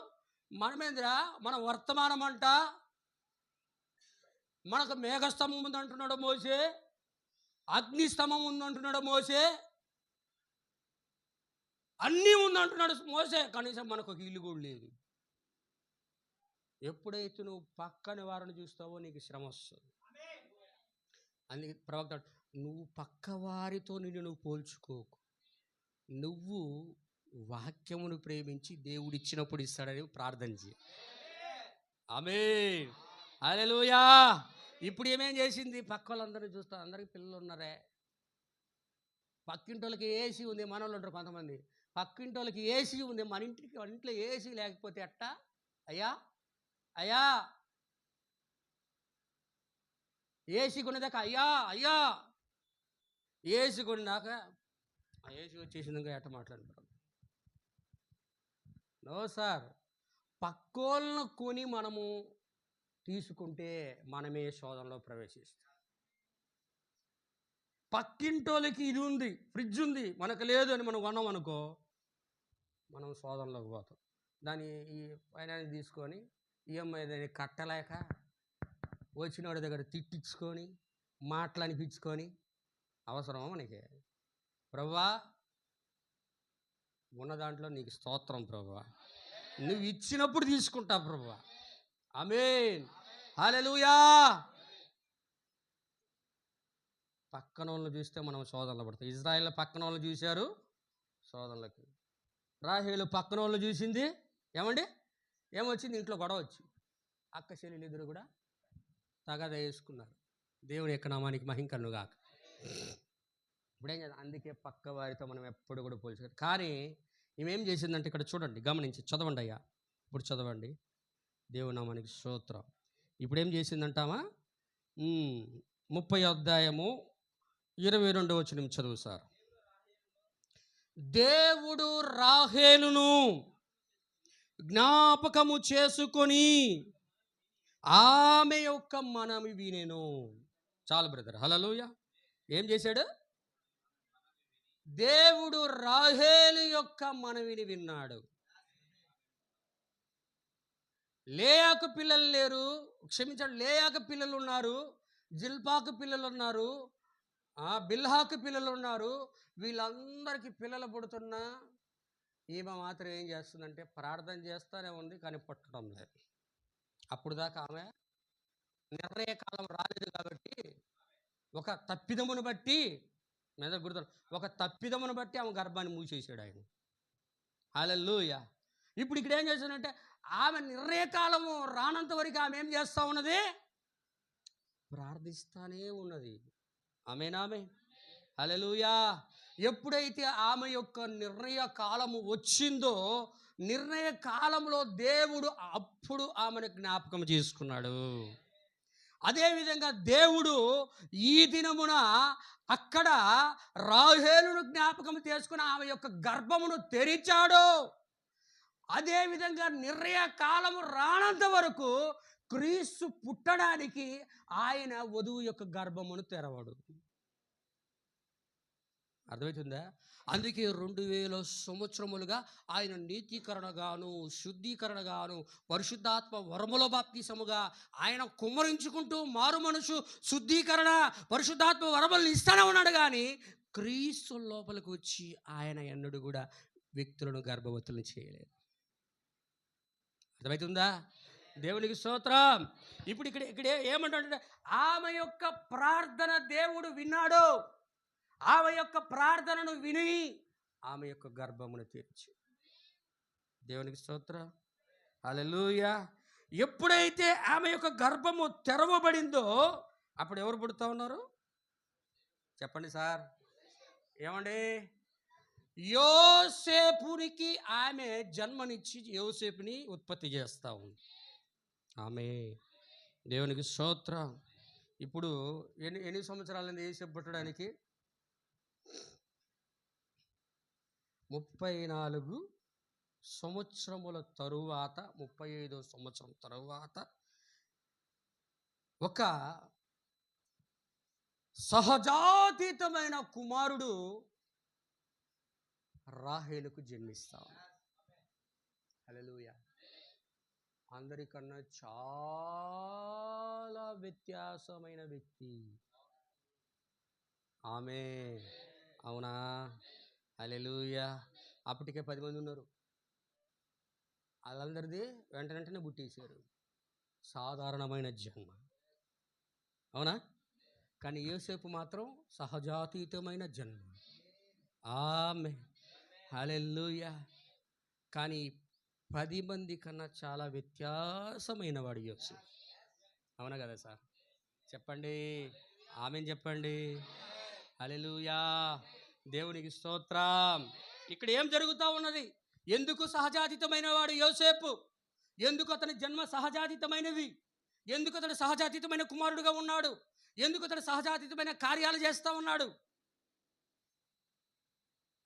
మనమేంద్రా మన వర్తమానం అంట, మనకు మేఘస్తంభం ఉంది అంటున్నాడు మోసే, అగ్నిస్తంభం ఉందంటున్నాడు మోసే, అన్నీ ఉందంటున్నాడు మోసే, కనీసం మనకు ఒక ఇల్లు కూడా లేదు. ఎప్పుడైతే నువ్వు పక్కన వారిని చూస్తావో నీకు శ్రమ వస్తుంది. అందుకే ప్రవక్త, నువ్వు పక్క వారితో నువ్వు పోల్చుకోకు, నువ్వు వాక్యమును ప్రేమించి దేవుడు ఇచ్చినప్పుడు ఇస్తాడని ప్రార్థన చేయి. ఆమేన్, హల్లెలూయా. ఇప్పుడు ఏమేం చేసింది? పక్క వాళ్ళందరినీ చూస్తా, అందరికి పిల్లలు ఉన్నారే, పక్కింటోళ్ళకి ఏసీ ఉంది, మనోళ్ళు ఉంటారు కొంతమంది, పక్కింటి వాళ్ళకి ఏసీ ఉంది, మన ఇంట్లో ఏసీ లేకపోతే ఎట్టా? అయ్యా అయ్యా ఏసీ కొనేదాకా అయ్యా అయ్యా ఏసీ కొనేదాక ఆ ఏసీ వచ్చేసిందిగా ఎట్ట మాట్లాడుతారు? No sir. పక్కోళ్ళను కొని మనము తీసుకుంటే మనమే శోధనలో ప్రవేశిస్తాం. పక్కింటోళ్ళకి ఇది ఉంది, ఫ్రిడ్జ్ ఉంది, మనకు లేదు అని మనం కొన్నాం అనుకో, మనం శోధనలోకి పోతాం. దాన్ని ఈ ఫైనాన్స్ తీసుకొని ఈఎంఐ దాన్ని కట్టలేక వచ్చినోడి దగ్గర తిట్టించుకొని మాటలు అనిపించుకొని అవసరమా మనకి? ప్రభువా, ఉన్న దాంట్లో నీకు స్తోత్రం ప్రభువా, నువ్వు ఇచ్చినప్పుడు తీసుకుంటా ప్రభువా. ఆమేన్, హల్లెలూయా. పక్కన వాళ్ళని చూస్తే మనం శోధనలు పడతాం. ఇజ్రాయేల్ పక్కన వాళ్ళని చూశారు శోధనలకి. రాహేలు పక్కన వాళ్ళు చూసింది ఏమండి? ఏమొచ్చింది? ఇంట్లో గొడవ వచ్చి అక్క చెల్లెలు ఇద్దరు కూడా తగాదా వేసుకున్నారు. దేవుని యొక్క నామానికి మహిమ కలుగుగాక. ఇప్పుడేం చేద్దాం? అందుకే పక్క వారితో మనం ఎప్పుడు కూడా పోల్చుకోవాలి. కానీ ఈమెం చేసిందంటే ఇక్కడ చూడండి, గమనించి చదవండి అయ్యా, ఇప్పుడు చదవండి. దేవుని నామానికి స్తోత్రం. ఇప్పుడేం చేసిందంటామా? 30 చదువు సార్. దేవుడు రాహేలును జ్ఞాపకము చేసుకొని ఆమె యొక్క మనవి వినెను. చాలు బ్రదర్, హల్లెలూయా. ఏం చేశాడు? దేవుడు రాహేలు యొక్క మనవిని విన్నాడు. లేయాకు పిల్లలు లేరు, క్షమించండి, లేయాకు పిల్లలు ఉన్నారు, జిల్పాకు పిల్లలు ఉన్నారు, బిల్హాకు పిల్లలు ఉన్నారు. వీళ్ళందరికీ పిల్లలు పుడుతున్నా ఈమె మాత్రం ఏం చేస్తుందంటే ప్రార్థన చేస్తూనే ఉంది, కానీ పుట్టడం లేదు. అప్పుడు దాకా ఆమె నిర్ణయ కాలం రాలేదు కాబట్టి ఒక తప్పిదమును బట్టి మీద గుర్తు, ఒక తప్పిదమును బట్టి ఆమె గర్భాన్ని మూసేసాడు ఆయన. హల్లెలూయా. ఇప్పుడు ఇక్కడ ఏం చేశాడంటే ఆమె నిర్ణయకాలము రానంత వరకు ఆమె ఏం చేస్తూ ఉన్నది? ప్రార్థిస్తానే ఉన్నది. ఆమె హల్లెలూయా. ఎప్పుడైతే ఆమె యొక్క నిర్ణయ కాలము వచ్చిందో, నిర్ణయ కాలంలో దేవుడు అప్పుడు ఆమెను జ్ఞాపకం చేసుకున్నాడు. అదేవిధంగా దేవుడు ఈ దినమున అక్కడ రాహేలును జ్ఞాపకం చేసుకుని ఆమె యొక్క గర్భమును తెరిచాడు. అదేవిధంగా నిర్ణయ కాలము రానంత వరకు క్రీస్తు పుట్టడానికి ఆయన వధువు యొక్క గర్భమును తెరవడు. అర్థమవుతుందా? అందుకే 2000 సంవత్సరములుగా ఆయన నీతీకరణగాను, శుద్ధీకరణగాను, పరిశుద్ధాత్మ వరముల బాప్తిసముగా ఆయన కుమ్మరించుకుంటూ మారు మనసు, శుద్ధీకరణ, పరిశుద్ధాత్మ వరములను ఇస్తానే ఉన్నాడు. కానీ క్రీస్తు లోపలికి వచ్చి ఆయన ఎన్నడూ కూడా వ్యక్తులను గర్భవతులను చేయలేదు. అర్థమవుతుందా? దేవునికి స్తోత్రం. ఇప్పుడు ఇక్కడ ఏమంటాడంటే ఆమె యొక్క ప్రార్థన దేవుడు విన్నాడు. ఆమె యొక్క ప్రార్థనను విని ఆమె యొక్క గర్భమును తెరిచి. దేవునికి స్తోత్రం, హల్లెలూయా. ఎప్పుడైతే ఆమె యొక్క గర్భము తెరవబడిందో అప్పుడు ఎవరు పుడుతూ ఉన్నారు? చెప్పండి సార్. ఏమండి? యోసేపునికి ఆమె జన్మనిచ్చి యోసేపుని ఉత్పత్తి చేస్తూ ఉంది ఆమె. దేవునికి స్తోత్రం. ఇప్పుడు ఎన్ని సంవత్సరాలు యోసేపు పుట్టడానికి? 34 సంవత్సరముల తరువాత, 35వ సంవత్సరం తరువాత ఒక సహజాతీతమైన కుమారుడు రాహేలుకు జన్మిస్తాడు. హల్లెలూయా. అందరికన్నా చాలా వ్యత్యాసమైన వ్యక్తి ఆమె. అవునా? హల్లెలూయా. అప్పటికే 10 మంది ఉన్నారు. వాళ్ళందరిది వెంటనే పుట్టేశారు. సాధారణమైన జన్మ. అవునా? కానీ యోసేపు మాత్రం సహజాతీతమైన జన్మ. ఆమె హల్లెలూయా. కానీ 10 మంది కన్నా చాలా వ్యత్యాసమైన వాడు యోసేపు. అవునా కదా సార్? చెప్పండి, ఆమేన్ చెప్పండి. హల్లెలూయా. దేవునికి స్తోత్రం. ఇక్కడ ఏం జరుగుతూ ఉన్నది? ఎందుకు సహజాతీతమైన వాడు యోసేపు? ఎందుకు అతని జన్మ సహజాతీతమైనది? ఎందుకు అతడు సహజాతీతమైన కుమారుడుగా ఉన్నాడు? ఎందుకు అతడు సహజాతీతమైన కార్యాలు చేస్తూ ఉన్నాడు?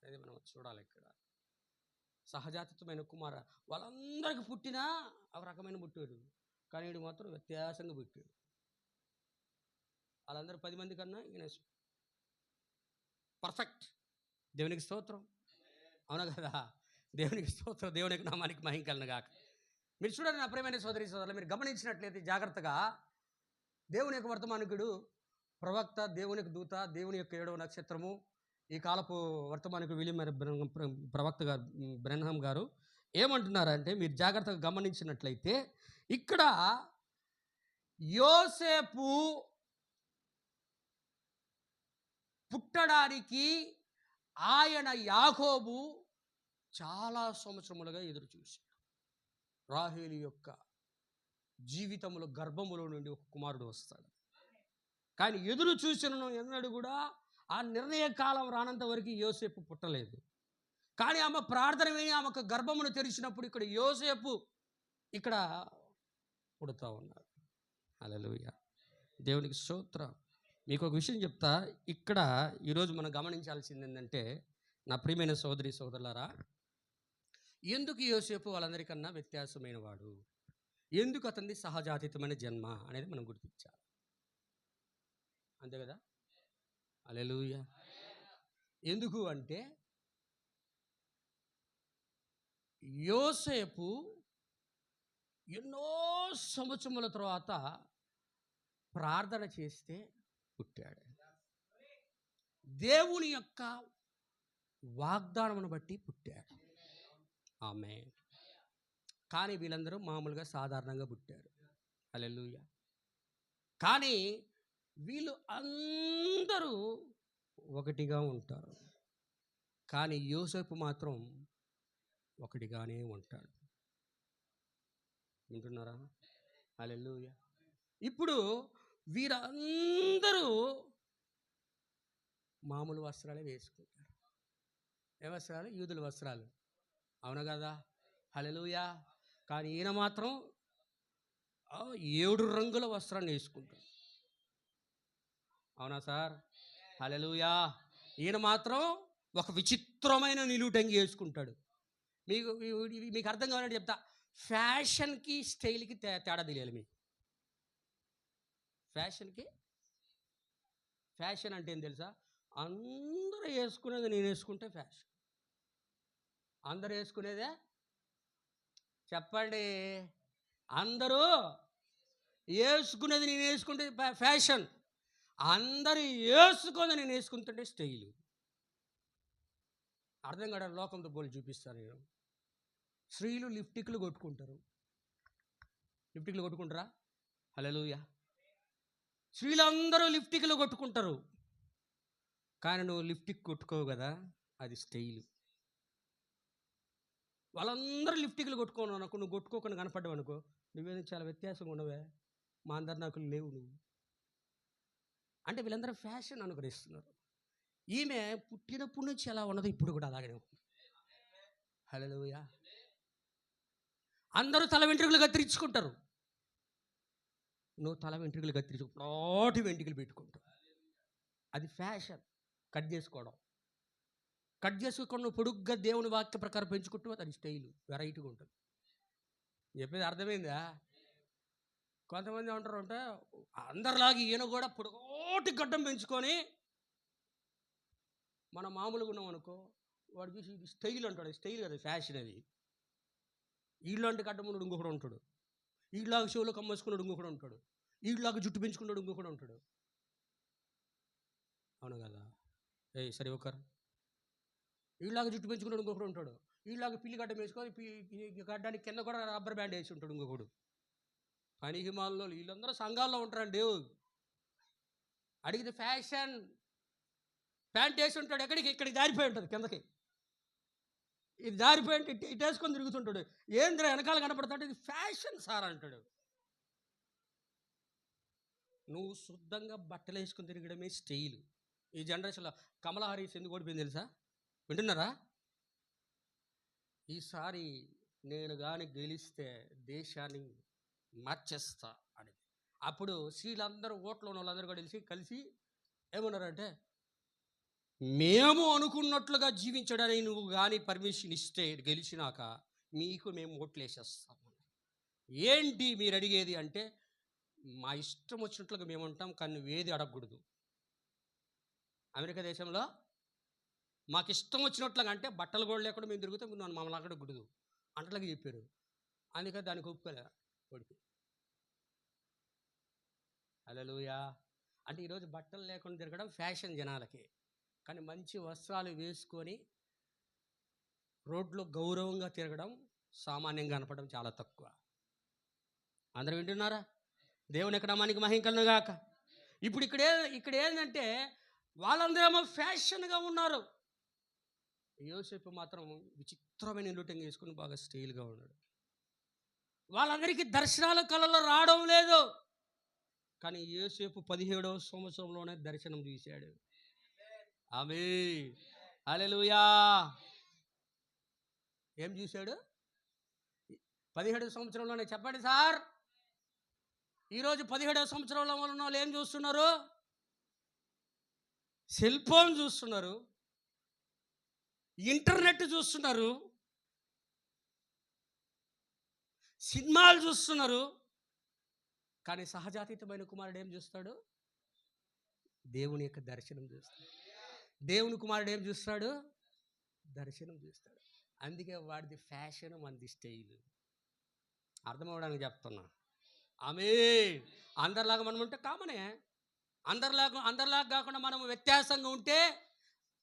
అది మనం చూడాలి. ఇక్కడ సహజాతీతమైన కుమార వాళ్ళందరికీ పుట్టినా ఒక రకమైన పుట్టాడు, కానీ వీడు మాత్రం వ్యత్యాసంగా పుట్టాడు. వాళ్ళందరూ 10 మంది కన్నా ఈయన పర్ఫెక్ట్. దేవునికి స్తోత్రం. అవునా కదా? దేవునికి స్తోత్రం. దేవునికి నామానికి మహిమ కలుగును గాక. మీరు చూడండి నా ప్రియమైన సోదరి సోదరులు, మీరు గమనించినట్లయితే జాగ్రత్తగా, దేవుని యొక్క వర్తమానికుడు, ప్రవక్త, దేవుని యొక్క దూత, దేవుని యొక్క 7వ నక్షత్రము, ఈ కాలపు వర్తమానికుడు విలియం ప్రవక్త గారు బ్రెన్హామ్ గారు ఏమంటున్నారంటే, మీరు జాగ్రత్తగా గమనించినట్లయితే ఇక్కడ యోసేపు పుట్టడానికి ఆయన యాకోబు చాలా సంవత్సరములుగా ఎదురు చూశాడు. రాహేలు యొక్క జీవితంలో గర్భములో నుండి ఒక కుమారుడు వస్తాడు. కానీ ఎదురు చూసిన ఎన్నడూ కూడా ఆ నిర్ణయ కాలం రానంత వరకు యోసేపు పుట్టలేదు. కానీ ఆమె ప్రార్థన విని ఆమెకు గర్భమును తెరిచినప్పుడు ఇక్కడ యోసేపు ఇక్కడ పుడతా ఉన్నాడు. హల్లెలూయా, దేవునికి స్తోత్రం. మీకు ఒక విషయం చెప్తా. ఇక్కడ ఈరోజు మనం గమనించాల్సింది ఏంటంటే, నా ప్రియమైన సోదరి సోదరులారా, ఎందుకు యోసేపు వాళ్ళందరికన్నా వ్యత్యాసమైన వాడు? ఎందుకు అతనిది సహజాతీతమైన జన్మ అనేది మనం గుర్తించాలి. అంతే కదా? హల్లెలూయా. ఎందుకు అంటే, యోసేపు ఎన్నో సంవత్సరముల తర్వాత ప్రార్థన చేస్తే పుట్టాడు. దేవుని యొక్క వాగ్దానమును బట్టి పుట్టాడు. ఆమేన్. కానీ వీళ్ళందరూ మామూలుగా సాధారణంగా పుట్టారు. హల్లెలూయా. కానీ వీళ్ళు అందరూ ఒకటిగా ఉంటారు. కానీ యోసేపు మాత్రం ఒకటిగానే ఉంటాడు. వింటున్నారా? హల్లెలూయా. ఇప్పుడు వీరందరూ మామూలు వస్త్రాలే వేసుకుంటారు. ఏ వస్త్రాలు? యూదుల వస్త్రాలు. అవునా కదా? హల్లెలూయా. కానీ ఈయన మాత్రం 7 రంగుల వస్త్రాన్ని వేసుకుంటాడు. అవునా సార్? హల్లెలూయా. ఈయన మాత్రం ఒక విచిత్రమైన నిలువుటంగి వేసుకుంటాడు. మీకు అర్థం కావాలంటే చెప్తా. ఫ్యాషన్కి స్టైల్కి తేడా తెలియాలి మీకు. ఫ్యాషన్ అంటే ఏం తెలుసా? అందరూ వేసుకునేది నేను వేసుకుంటే ఫ్యాషన్. అందరూ వేసుకునేదే చెప్పండి. అందరూ వేసుకునేది నేను వేసుకుంటే ఫ్యాషన్. అందరూ వేసుకొని నేను వేసుకుంటుంటే స్టైలు. అర్థం కాదు. లోకంతో పోలి చూపిస్తాను నేను. స్త్రీలు లిప్టిక్లు కొట్టుకుంటారు. లిప్టిక్లు కొట్టుకుంటారా? హల్లెలూయా. స్త్రీలందరూ లిప్టిక్లు కొట్టుకుంటారు. కానీ నువ్వు లిప్టిక్ కొట్టుకోవు కదా, అది స్టైలు. వాళ్ళందరూ లిప్టిక్లు కొట్టుకోను అనుకో, నువ్వు కొట్టుకోకుండా కనపడ్డావు అనుకో, నువ్వేదో చాలా వ్యత్యాసంగా ఉండవే, మా అందరు నాకు లేవు నువ్వు అంటే వీళ్ళందరూ ఫ్యాషన్ అనుకరిస్తున్నారు. ఈమె పుట్టినప్పటి నుంచి ఎలా ఉన్నదో ఇప్పుడు కూడా అలాగే ఉంది. హల్లెలూయా. అందరూ తల వెంట్రుకలు కత్తిరించుకుంటారు. నువ్వు తల వెంట్రుకలు కత్తిరించుకుంటావు, వెంట్రుకలు పెట్టుకుంటావు. అది ఫ్యాషన్. కట్ చేసుకోవడం. కట్ చేసుకోకుండా నువ్వు పొడుగ్గా దేవుని వాక్య ప్రకారం పెంచుకుంటూ అది స్టైలు, వెరైటీగా ఉంటుంది. చెప్పేది అర్థమైందా? కొంతమంది ఉంటారు అంటే అందరిలాగా ఈయన కూడా పొడుగోటి గడ్డం పెంచుకొని, మనం మామూలుగా ఉన్నాం అనుకో, వాడు చూసి ఇది స్టైల్ అంటాడు. స్టైల్ కదా, ఫ్యాషన్ అది. వీళ్ళంటి గడ్డం ఉన్నాడు ఇంకొకడు ఉంటాడు. వీళ్ళలాగా షోలో కమ్మేసుకున్నాడు ఇంకొకడు ఉంటాడు. వీళ్ళలాగా జుట్టు పెంచుకున్నాడు ఇంకొకడు ఉంటాడు. అవును కదా? సరే ఒకరు వీళ్ళలాగా జుట్టు పెంచుకున్నాడు ఇంకొకడు ఉంటాడు. వీళ్ళలాగా పిల్లి గడ్డం వేసుకొని గడ్డానికి కింద కూడా రబ్బర్ బ్యాండ్ వేసి ఉంటాడు ఇంకొకడు. పని హిమాల్లో వీళ్ళందరూ సంఘాల్లో ఉంటారండి. అడిగితే ఫ్యాషన్. ప్యాంట్ వేసి ఉంటాడు, ఇక్కడికి జారిపోయి ఉంటుంది కిందకి. ఇది జారిపోయి ఇటు వేసుకొని తిరుగుతుంటాడు. ఏంద్ర వెనకాల కనపడతాడు, ఇది ఫ్యాషన్ సార్ అంటాడు. నువ్వు శుద్ధంగా బట్టలు వేసుకొని తిరగడమే స్టైలు. ఈ జనరేషన్లో కమలా హారిస్ ఎందుకు ఓడిపోయింది తెలుసా? వింటున్నారా? ఈసారి నేను కానీ గెలిస్తే దేశాన్ని మార్చేస్తా అని. అప్పుడు స్త్రీలందరూ ఓట్లో ఉన్న వాళ్ళందరూ కూడా కలిసి ఏమన్నారంటే, మేము అనుకున్నట్లుగా జీవించడానికి నువ్వు కానీ పర్మిషన్ ఇస్తే గెలిచినాక మీకు మేము ఓట్లు వేసేస్తాము. ఏంటి మీరు అడిగేది అంటే, మా ఇష్టం వచ్చినట్లుగా మేము ఉంటాం, కానీ నువ్వేది అడగకూడదు. అమెరికా దేశంలో మాకు ఇష్టం వచ్చినట్లుగా, అంటే బట్టలు కూడా లేకుండా మేము తిరుగుతాం, నన్ను మమ్మల్ని అడగకూడదు అంటలాగా చెప్పారు. అందుకని దానికి ఒప్పుకోలే కొడుకు. హల్లెలూయా. అంటే ఈరోజు బట్టలు లేకుండా తిరగడం ఫ్యాషన్ జనాలకి, కానీ మంచి వస్త్రాలు వేసుకొని రోడ్లో గౌరవంగా తిరగడం సామాన్యంగా కనపడడం చాలా తక్కువ. అందరూ వింటున్నారా? దేవుని యొక్క నామానికి మహిమ కలుగును గాక. ఇప్పుడు ఇక్కడ ఏంటంటే, వాళ్ళందరేమో ఫ్యాషన్గా ఉన్నారు. యోసేపు మాత్రం విచిత్రమైన నిలుటంగా వేసుకుని బాగా స్టైల్గా ఉన్నాడు. వాళ్ళందరికీ దర్శనాలు కళలో రావడం లేదు, కానీ యోసేపు 17వ సంవత్సరంలోనే దర్శనం చూశాడు. ఆమేన్, హల్లెలూయా. ఏం చూశాడు? 17వ సంవత్సరంలోనే. చెప్పండి సార్, ఈరోజు 17వ సంవత్సరంలో ఉన్న వాళ్ళు ఏం చూస్తున్నారు? సెల్ ఫోన్ చూస్తున్నారు, ఇంటర్నెట్ చూస్తున్నారు, సినిమాలు చూస్తున్నారు. కానీ సహజాతీతమైన కుమారుడు ఏం చూస్తాడు? దేవుని యొక్క దర్శనం చూస్తాడు. దేవుని కుమారుడు ఏం చూస్తాడు? దర్శనం చూస్తాడు. అందుకే వాడిది ఫ్యాషన్, మనది స్టైల్. అర్థమవడానికి చెప్తున్నా. ఆమేన్. అందరిలాగా మనం ఉంటే కామనే. అందరిలాగా కాకుండా మనం వ్యత్యాసంగా ఉంటే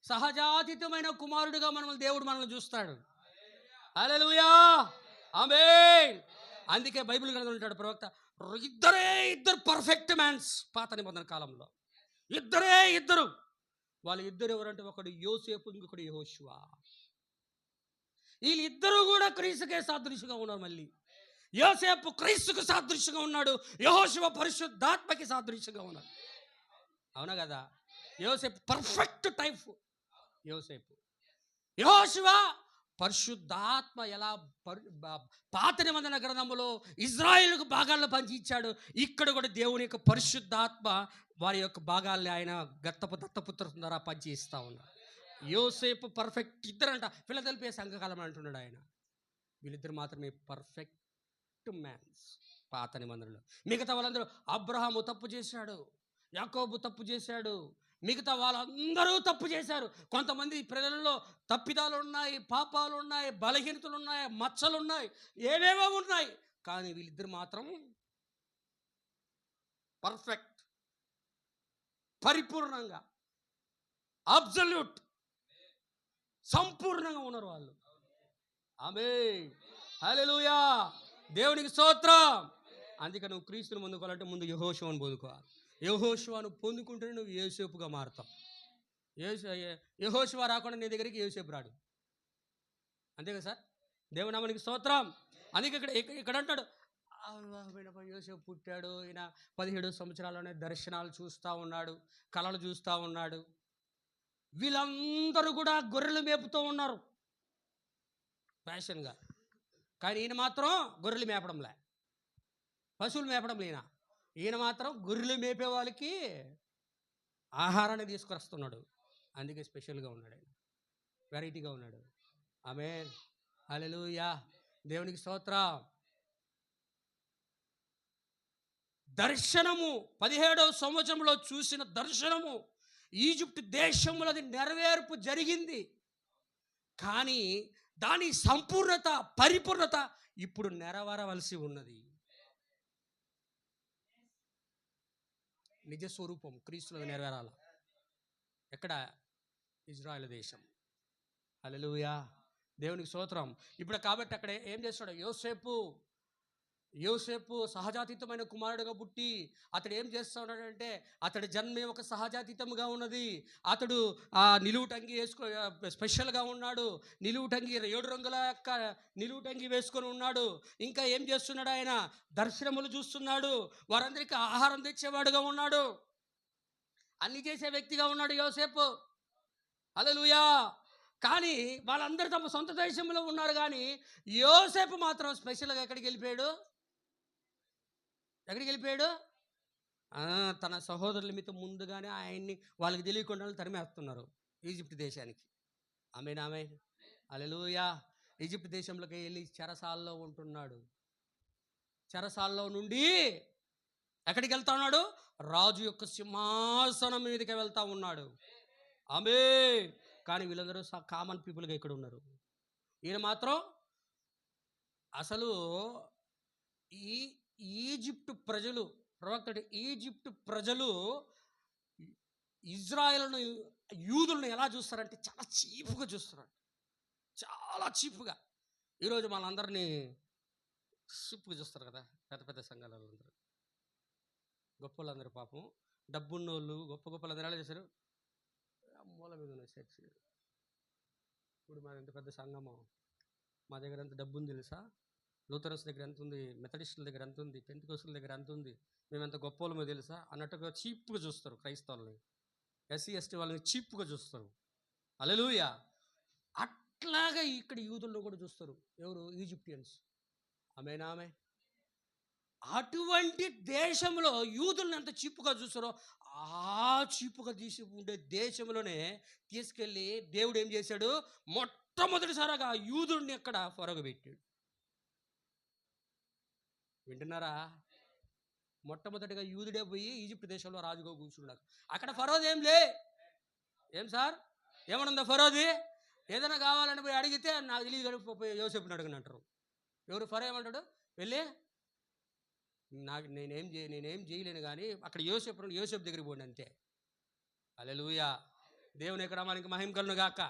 సహజాతీతమైన కుమారుడుగా దేవుడు మనల్ని చూస్తాడు. హల్లెలూయా, ఆమేన్. అందుకే బైబిల్ గ్రంథంలో ఉంటాడు ప్రవక్త, ఇద్దరు పర్ఫెక్ట్ మ్యాన్స్ పాత నిబంధన కాలంలో. ఇద్దరు. వాళ్ళు ఇద్దరు ఎవరంటే, ఒకడు యోసేపు, ఇంకొకడు యెహోషువ. వీళ్ళిద్దరూ కూడా క్రీస్తుకే సాదృశ్యంగా ఉన్నారు. మళ్ళీ యోసేపు క్రీస్తుకు సాదృశ్యంగా ఉన్నాడు, యెహోషువ పరిశుద్ధాత్మకి సాదృశ్యంగా ఉన్నాడు. అవునా కదా? యోసేపు పర్ఫెక్ట్ టైప్ యోసేపు. యెహోషువ పరిశుద్ధాత్మ ఎలా పాత నిబంధన గ్రంథంలో ఇజ్రాయేలుకు భాగాలను పంచి ఇచ్చాడు, ఇక్కడ కూడా దేవుని యొక్క పరిశుద్ధాత్మ వారి యొక్క భాగాల్ని ఆయన దత్తపుత్ర ద్వారా పంచి ఇస్తా ఉన్నాడు. యోసేపు పర్ఫెక్ట్. ఇద్దరంట ఫిలదెల్ఫియా సంఘకాలం అంటున్నాడు ఆయన. వీళ్ళిద్దరు మాత్రమే పర్ఫెక్ట్ మ్యాన్స్ పాత నిబంధనలో. మిగతా వాళ్ళందరూ, అబ్రహాము తప్పు చేశాడు, యాకోబు తప్పు చేశాడు, మిగతా వాళ్ళందరూ తప్పు చేశారు. కొంతమంది ప్రజలలో తప్పిదాలు ఉన్నాయి, పాపాలు ఉన్నాయి, బలహీనతలు ఉన్నాయి, మచ్చలు ఉన్నాయి, ఏవేవో ఉన్నాయి. కానీ వీళ్ళిద్దరు మాత్రం పర్ఫెక్ట్, పరిపూర్ణంగా, అబ్సల్యూట్, సంపూర్ణంగా ఉన్నారు వాళ్ళు. ఆమేన్, హల్లెలూయా, దేవునికి స్తోత్రం. అందుకే నువ్వు క్రీస్తుని పొందుకోవాలంటే ముందు యెహోషువను పొందుకోవాలి. యెహోషువను పొందుకుంటేనే నువ్వు యోసేపుగా మారుతావు. యెహోషువ రాకుండా నీ దగ్గరికి యోసేపు రాడు. అంతే కదా సార్? దేవుని నామానికి స్తోత్రం. అందుకే ఇక్కడ అంటాడు, యోసేపు పుట్టాడు, ఈయన 17 సంవత్సరాల్లోనే దర్శనాలు చూస్తూ ఉన్నాడు, కళలు చూస్తూ ఉన్నాడు. వీళ్ళందరూ కూడా గొర్రెలు మేపుతూ ఉన్నారు ఫ్యాషన్గా. కానీ ఈయన మాత్రం గొర్రెలు మేపడంలే, పశువులు మేపడం లేనా. ఈయన మాత్రం గొర్రెలు మేపే వాళ్ళకి ఆహారాన్ని తీసుకొస్తున్నాడు. అందుకే స్పెషల్గా ఉన్నాడు ఆయన, వెరైటీగా ఉన్నాడు. ఆమేన్, హల్లెలూయా, దేవునికి స్తోత్రం. దర్శనము 17వ సంవత్సరంలో చూసిన దర్శనము ఈజిప్ట్ దేశంలో అది నెరవేర్పు జరిగింది. కానీ దాని సంపూర్ణత, పరిపూర్ణత ఇప్పుడు నెరవేరవలసి ఉన్నది. నిజ స్వరూపం క్రీస్తులో నెరవేరాల. ఎక్కడ? ఇజ్రాయెల్ దేశం. హల్లెలూయా, దేవునికి స్తోత్రం. ఇప్పుడు కాబట్టి అక్కడ ఏం చేస్తాడు? యోసేపు సహజాతీతమైన కుమారుడుగా పుట్టి అతడు ఏం చేస్తూ ఉన్నాడంటే, అతడి జన్మే ఒక సహజాతీతంగా ఉన్నది. అతడు ఆ నిలువుటంగి స్పెషల్గా ఉన్నాడు. నిలువుటంగి 7 రంగుల యొక్క నిలువుటంగి వేసుకొని ఉన్నాడు. ఇంకా ఏం చేస్తున్నాడు? ఆయన దర్శనములు చూస్తున్నాడు, వారందరికీ ఆహారం తెచ్చేవాడుగా ఉన్నాడు, అన్ని చేసే వ్యక్తిగా ఉన్నాడు యోసేపు. హల్లెలూయా. కానీ వాళ్ళందరూ తమ సొంత దేశంలో ఉన్నారు. కానీ యోసేపు మాత్రం స్పెషల్గా ఎక్కడికి వెళ్ళిపోయాడు? ఎక్కడికి వెళ్ళిపోయాడు? తన సహోదరుల మీద ముందుగానే ఆయన్ని వాళ్ళకి తెలియకుండా తరిమేస్తున్నారు ఈజిప్ట్ దేశానికి. ఆమేన్ ఆమేన్ హల్లెలూయా. ఈజిప్ట్ దేశంలోకి వెళ్ళి చెరసాల్లో ఉంటున్నాడు. చెరసాల్లో నుండి ఎక్కడికి వెళ్తా ఉన్నాడు? రాజు యొక్క సింహాసనం మీదకి వెళ్తా ఉన్నాడు. ఆమేన్. కానీ వీళ్ళందరూ కామన్ పీపుల్గా ఇక్కడ ఉన్నారు. ఈయన మాత్రం అసలు ఈ ఈజిప్ట్ ప్రజలు, ప్రవక్త ఈజిప్ట్ ప్రజలు ఇజ్రాయెల్ను, యూదులను ఎలా చూస్తారంటే చాలా చీపుగా చూస్తున్నారు. చాలా చీపుగా. ఈరోజు మనందరినీ చీపుగా చూస్తారు కదా పెద్ద పెద్ద సంఘాలలో. అందరూ గొప్ప వాళ్ళందరూ పాపం డబ్బున్నోళ్ళు, గొప్ప గొప్పలందరూ ఎలా చేశారు? మూల మీద ఉన్న చర్చి. ఇప్పుడు మాది ఎంత పెద్ద సంఘమో, మా దగ్గర ఎంత డబ్బు ఉంది తెలుసా? లూథరన్స్ దగ్గర ఎంత ఉంది, మెథడిస్టుల దగ్గర ఎంత ఉంది, పెంతెకోస్తుల దగ్గర ఎంత ఉంది, మేము ఎంత గొప్ప వాళ్ళమో తెలుసా అన్నట్టుగా చీప్గా చూస్తారు క్రైస్తవుల్ని. ఎస్సీ ఎస్టీ వాళ్ళని చీప్గా చూస్తారు. హల్లెలూయా. అట్లాగా ఇక్కడ యూదులను కూడా చూస్తారు. ఎవరు? ఈజిప్టియన్స్. ఆమేన్ ఆమేన్. అటువంటి దేశంలో యూదులను ఎంత చీపుగా చూస్తారో ఆ చీపుగా తీసి ఉండే దేశంలోనే తీసుకెళ్ళి దేవుడు ఏం చేశాడు? మొట్టమొదటిసారిగా యూదుడిని అక్కడ పొరగబెట్టాడు. వింటున్నారా? మొట్టమొదటిగా యూదుడే పోయి ఈజిప్ట్ దేశంలో రాజుగా కూర్చున్నాడు. అక్కడ ఫరోది ఏం సార్ ఏమనుందా ఫరోది? ఏదైనా కావాలని పోయి అడిగితే నాకు తెలియదు పోయి యోసేపుని అడగని అంటారు. ఎవరు? ఫరో ఏమంటాడు? వెళ్ళి నేనేం చేయలేను కానీ అక్కడ యోసేపు దగ్గరికి పోండి అంతే. హల్లెలూయా. దేవుని యొక్క నామానికి మహిమ కలుగును గాక.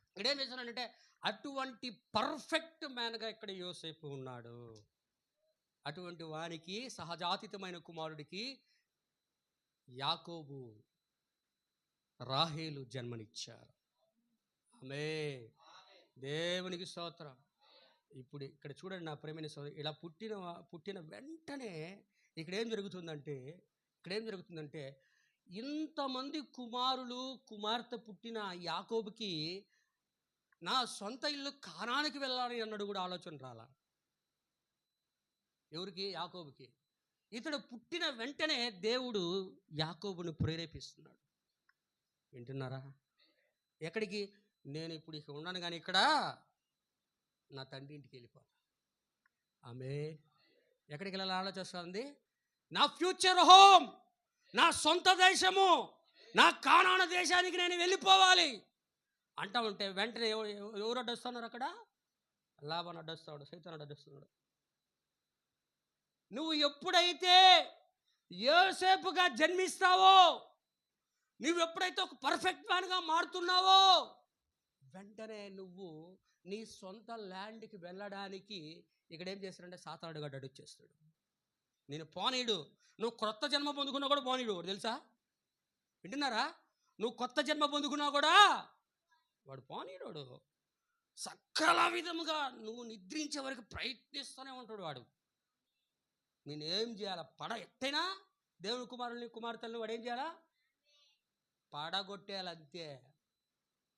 ఇక్కడేం చేస్తున్నానంటే అటువంటి పర్ఫెక్ట్ మ్యాన్గా ఇక్కడ యోసేపు ఉన్నాడు. అటువంటి వానికి సహజాతీతమైన కుమారుడికి యాకోబు, రాహేలు జన్మనిచ్చారు. ఆమేన్. దేవునికి స్తోత్రం. ఇప్పుడు ఇక్కడ చూడండి నా ప్రేమైన సోదరు, ఇలా పుట్టిన వెంటనే ఇక్కడేం జరుగుతుందంటే ఇంతమంది కుమారులు కుమార్తె పుట్టిన యాకోబుకి నా సొంత ఇల్లు కానానికి వెళ్ళాలని అన్నాడు కూడా ఆలోచన రాలా. ఎవరికి? యాకోబుకి. ఇతడు పుట్టిన వెంటనే దేవుడు యాకోబుని ప్రేరేపిస్తున్నాడు. వింటున్నారా? ఎక్కడికి? నేను ఇప్పుడు ఇక్కడ ఉన్నాను కానీ ఇక్కడ నా తండ్రి ఇంటికి వెళ్ళిపోతా. ఆమె ఎక్కడికి వెళ్ళాలి ఆలోచిస్తుంది? నా ఫ్యూచర్ హోమ్, నా సొంత దేశము, నా కానాను దేశానికి నేను వెళ్ళిపోవాలి అంటా ఉంటే వెంటనే ఎవరు అడ్డొస్తున్నారు? అక్కడ లాబాను అడ్డొస్తాడు, సైతాను అడ్డొస్తున్నాడు. నువ్వు ఎప్పుడైతే యోసేపుగా జన్మిస్తావో, నువ్వు ఎప్పుడైతే ఒక పర్ఫెక్ట్ మ్యాన్గా మారుతున్నావో, వెంటనే నువ్వు నీ సొంత ల్యాండ్కి వెళ్ళడానికి ఇక్కడ ఏం చేస్తాడంటే సాతానుడు గడ్డ అడిచేస్తాడు. నేను పోనీడు. నువ్వు కొత్త జన్మ పొందుకున్నా కూడా పోనీడు. తెలుసా? వింటున్నారా? నువ్వు కొత్త జన్మ పొందుకున్నా కూడా వాడు పోనీడు. సకల విధముగా నువ్వు నిద్రించే వరకు ప్రయత్నిస్తూనే ఉంటాడు వాడు. నేనేం చేయాలా? ఎట్టైనా దేవుని కుమార్తెలను వాడు ఏం చేయాలా? పడగొట్టేయాలి అంతే.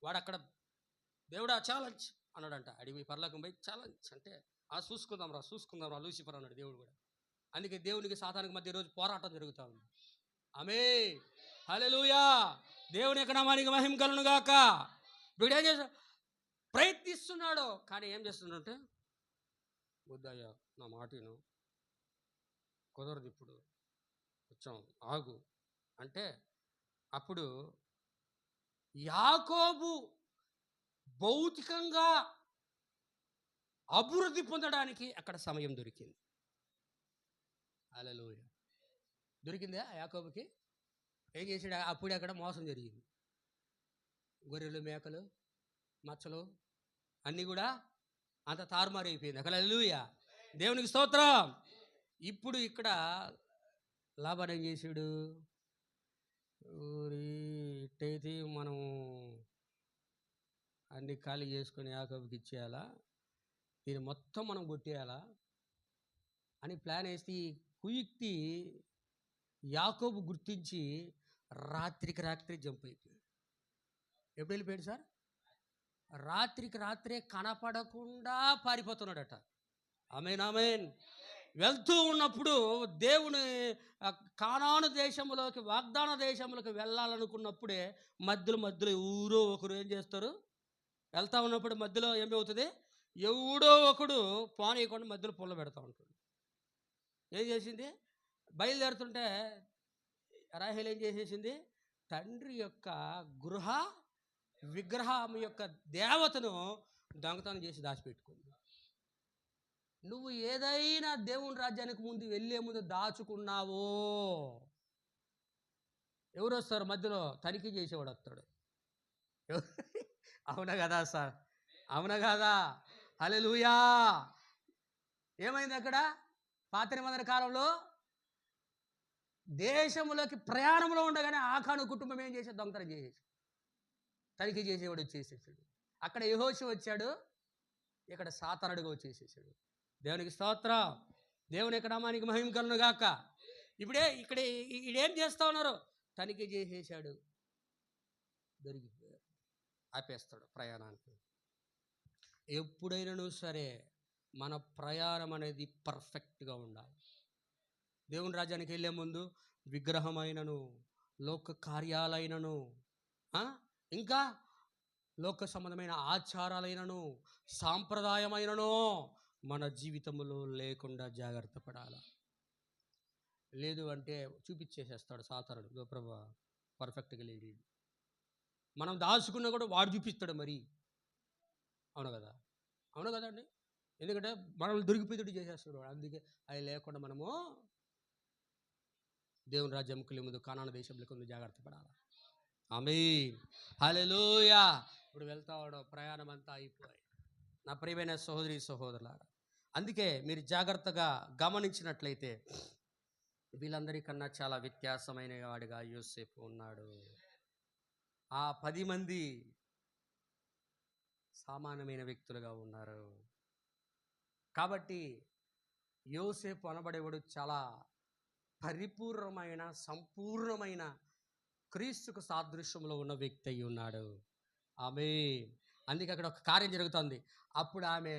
వాడు అక్కడ దేవుడా ఛాలెంజ్ అన్నాడంట. అడిగి పరలోకం పోయి ఛాలెంజ్ అంటే చూసుకుందాం రా లూసిఫర్ అన్నాడు దేవుడు కూడా. అందుకే దేవునికి సాతానికి మధ్య రోజు పోరాటం జరుగుతూ ఉంది. ఆమేన్ హల్లెలూయా. దేవుని యొక్క నామానికి మహిమ కలుగును గాక. వీడు ఏం చేస్తాడు? ప్రయత్నిస్తున్నాడు. కానీ ఏం చేస్తున్నాడంటే వద్దయ్యా నా మాటను కుదరదు, ఇప్పుడు కొంచెం ఆగు అంటే అప్పుడు యాకోబు భౌతికంగా అభివృద్ధి పొందడానికి అక్కడ సమయం దొరికింది. హల్లెలూయా. దొరికిందా యాకోబుకి? ఏం చేసాడు? అప్పుడే అక్కడ మోసం జరిగింది. గొర్రెలు, మేకలు, మచ్చలు అన్నీ కూడా అంత తారుమారు అయిపోయింది. హల్లెలూయా. దేవునికి స్తోత్రం. ఇప్పుడు ఇక్కడ లాబాను ఏం చేశాడు? ఇట్టయితే మనం అన్ని ఖాళీ చేసుకొని యాకోబుకి ఇచ్చేయాలా, దీన్ని మొత్తం మనం కొట్టేయాలా అని ప్లాన్ వేసి కుయుక్తి యాకోబు గుర్తించి రాత్రికి రాత్రి జంప్ అయిపోయాడు. ఎప్పుడు వెళ్ళిపోయాడు సార్? రాత్రికి రాత్రే కనపడకుండా పారిపోతున్నాడట. ఆమేన్, ఆమేన్. వెళ్తూ ఉన్నప్పుడు దేవుని కానాను దేశంలోకి, వాగ్దాన దేశంలోకి వెళ్ళాలనుకున్నప్పుడే మధ్యలో ఎవరో ఒకరు ఏం చేస్తారు, వెళ్తా ఉన్నప్పుడు మధ్యలో ఏమవుతుంది, ఎవడో ఒకడు పోనీయకుండా మధ్యలో పుల్ల పెడతా ఉంటాడు. ఏం చేసింది, బయలుదేరుతుంటే రాహేల్ ఏం చేసేసింది, తండ్రి యొక్క గృహ విగ్రహం యొక్క దేవతను దొంగతనం చేసి దాచిపెట్టుకుంది. నువ్వు ఏదైనా దేవుని రాజ్యానికి ముందు వెళ్ళే ముందు దాచుకున్నావో, ఎవరు వస్తారు మధ్యలో, తనిఖీ చేసేవాడు వస్తాడు. అవునా కదా సార్, అవునా కదా, హల్లెలూయా. ఏమైంది అక్కడ, పాత నిబంధన కాలంలో దేశంలోకి ప్రయాణంలో ఉండగానే ఆకాను కుటుంబం ఏం చేసేది, దొంగతనం చేసేసి తనిఖీ చేసేవాడు వచ్చేసేసాడు. అక్కడ యెహోషువ వచ్చాడు, ఇక్కడ సాతానుడుగా వచ్చేసేసాడు. దేవునికి స్తోత్రం, దేవుని యొక్క నామానికి మహిమ కలుగును గాక. ఇక్కడ ఈడేం చేస్తా ఉన్నారు, తనిఖీ చేసేసాడు, దొరికిపోయాడు, ఆపేస్తాడు ప్రయాణానికి. ఎప్పుడైనా సరే మన ప్రయాణం అనేది పర్ఫెక్ట్గా ఉండాలి. దేవుని రాజ్యానికి వెళ్ళే ముందు విగ్రహమైనను, లోక కార్యాలైనను, ఇంకా లోక సంబంధమైన ఆచారాలైనను, సాంప్రదాయమైనను మన జీవితంలో లేకుండా జాగ్రత్త పడాలి. లేదు అంటే చూపించేసేస్తాడు సాతానుడు, ప్రభు పర్ఫెక్ట్గా లేడు, మనం దాచుకున్నా కూడా వాడు చూపిస్తాడు మరి. అవును కదా, అవును కదండి. ఎందుకంటే మనల్ని దొరికిపోయేటట్టు చేసేస్తున్నాడు. అందుకే అవి లేకుండా మనము దేవుని రాజ్యంకి వెళ్ళే ముందు కానాను దేశంలోకి ముందు జాగ్రత్త పడాలి. ఆమేన్, హల్లెలూయా. ఇప్పుడు వెళ్తా ఉండడం ప్రయాణం అంతా అయిపోయి, నా ప్రియమైన సహోదరి సహోదరులారా, అందుకే మీరు జాగ్రత్తగా గమనించినట్లయితే వీళ్ళందరికన్నా చాలా వ్యత్యాసమైన వాడిగా యోసేపు ఉన్నాడు. ఆ 10 మంది సామాన్యమైన వ్యక్తులుగా ఉన్నారు. కాబట్టి యోసేపు అనబడేవాడు చాలా పరిపూర్ణమైన, సంపూర్ణమైన, క్రీస్తుకు సాదృశ్యంలో ఉన్న వ్యక్తి అయి ఉన్నాడు. ఆమేన్. అందుకే అక్కడ ఒక కార్యం జరుగుతుంది. అప్పుడు ఆమె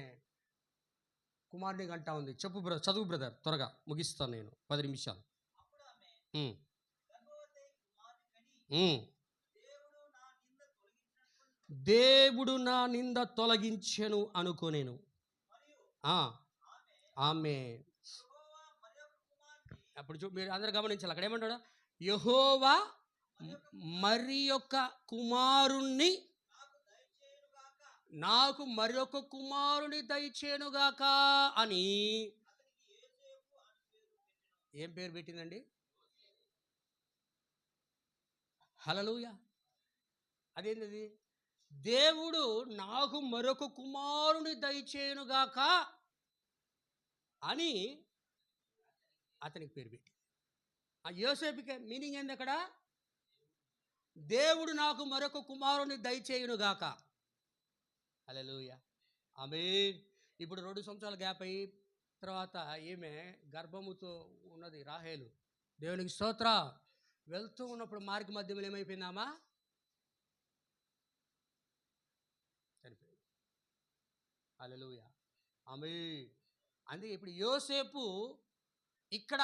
కుమారుని గంటా ఉంది. చెప్పు బ్రదర్, చదువు బ్రదర్, త్వరగా ముగిస్తాను నేను, 10 నిమిషాలు. దేవుడు నా నింద తొలగించెను అనుకోనేను. ఆమె అప్పుడు మీరు అందరూ గమనించాలి, అక్కడ ఏమంటాడు, యెహోవా మరి యొక్క కుమారుణ్ణి నాకు మరొక కుమారుని దయచేనుగాక అని ఏం పేరు పెట్టిందండి, హల్లెలూయా. అదేంటది, దేవుడు నాకు మరొక కుమారుని దయచేయునుగాక అని అతనికి పేరు పెట్టి. ఆ యోసేపుకి మీనింగ్ ఏంది అక్కడ, దేవుడు నాకు మరొక కుమారుని దయచేయునుగాక. హల్లెలూయా, ఆమేన్. ఇప్పుడు 2 సంవత్సరాల గ్యాప్ అయ్యి తర్వాత ఈమె గర్భముతో ఉన్నది రాహేలు. దేవునికి స్తోత్రం. వెళ్తూ ఉన్నప్పుడు మార్గ మధ్యలో ఏమైపోయిందామా, చనిపోయింది. హల్లెలూయా, ఆమేన్. అందుకే ఇప్పుడు యోసేపు ఇక్కడ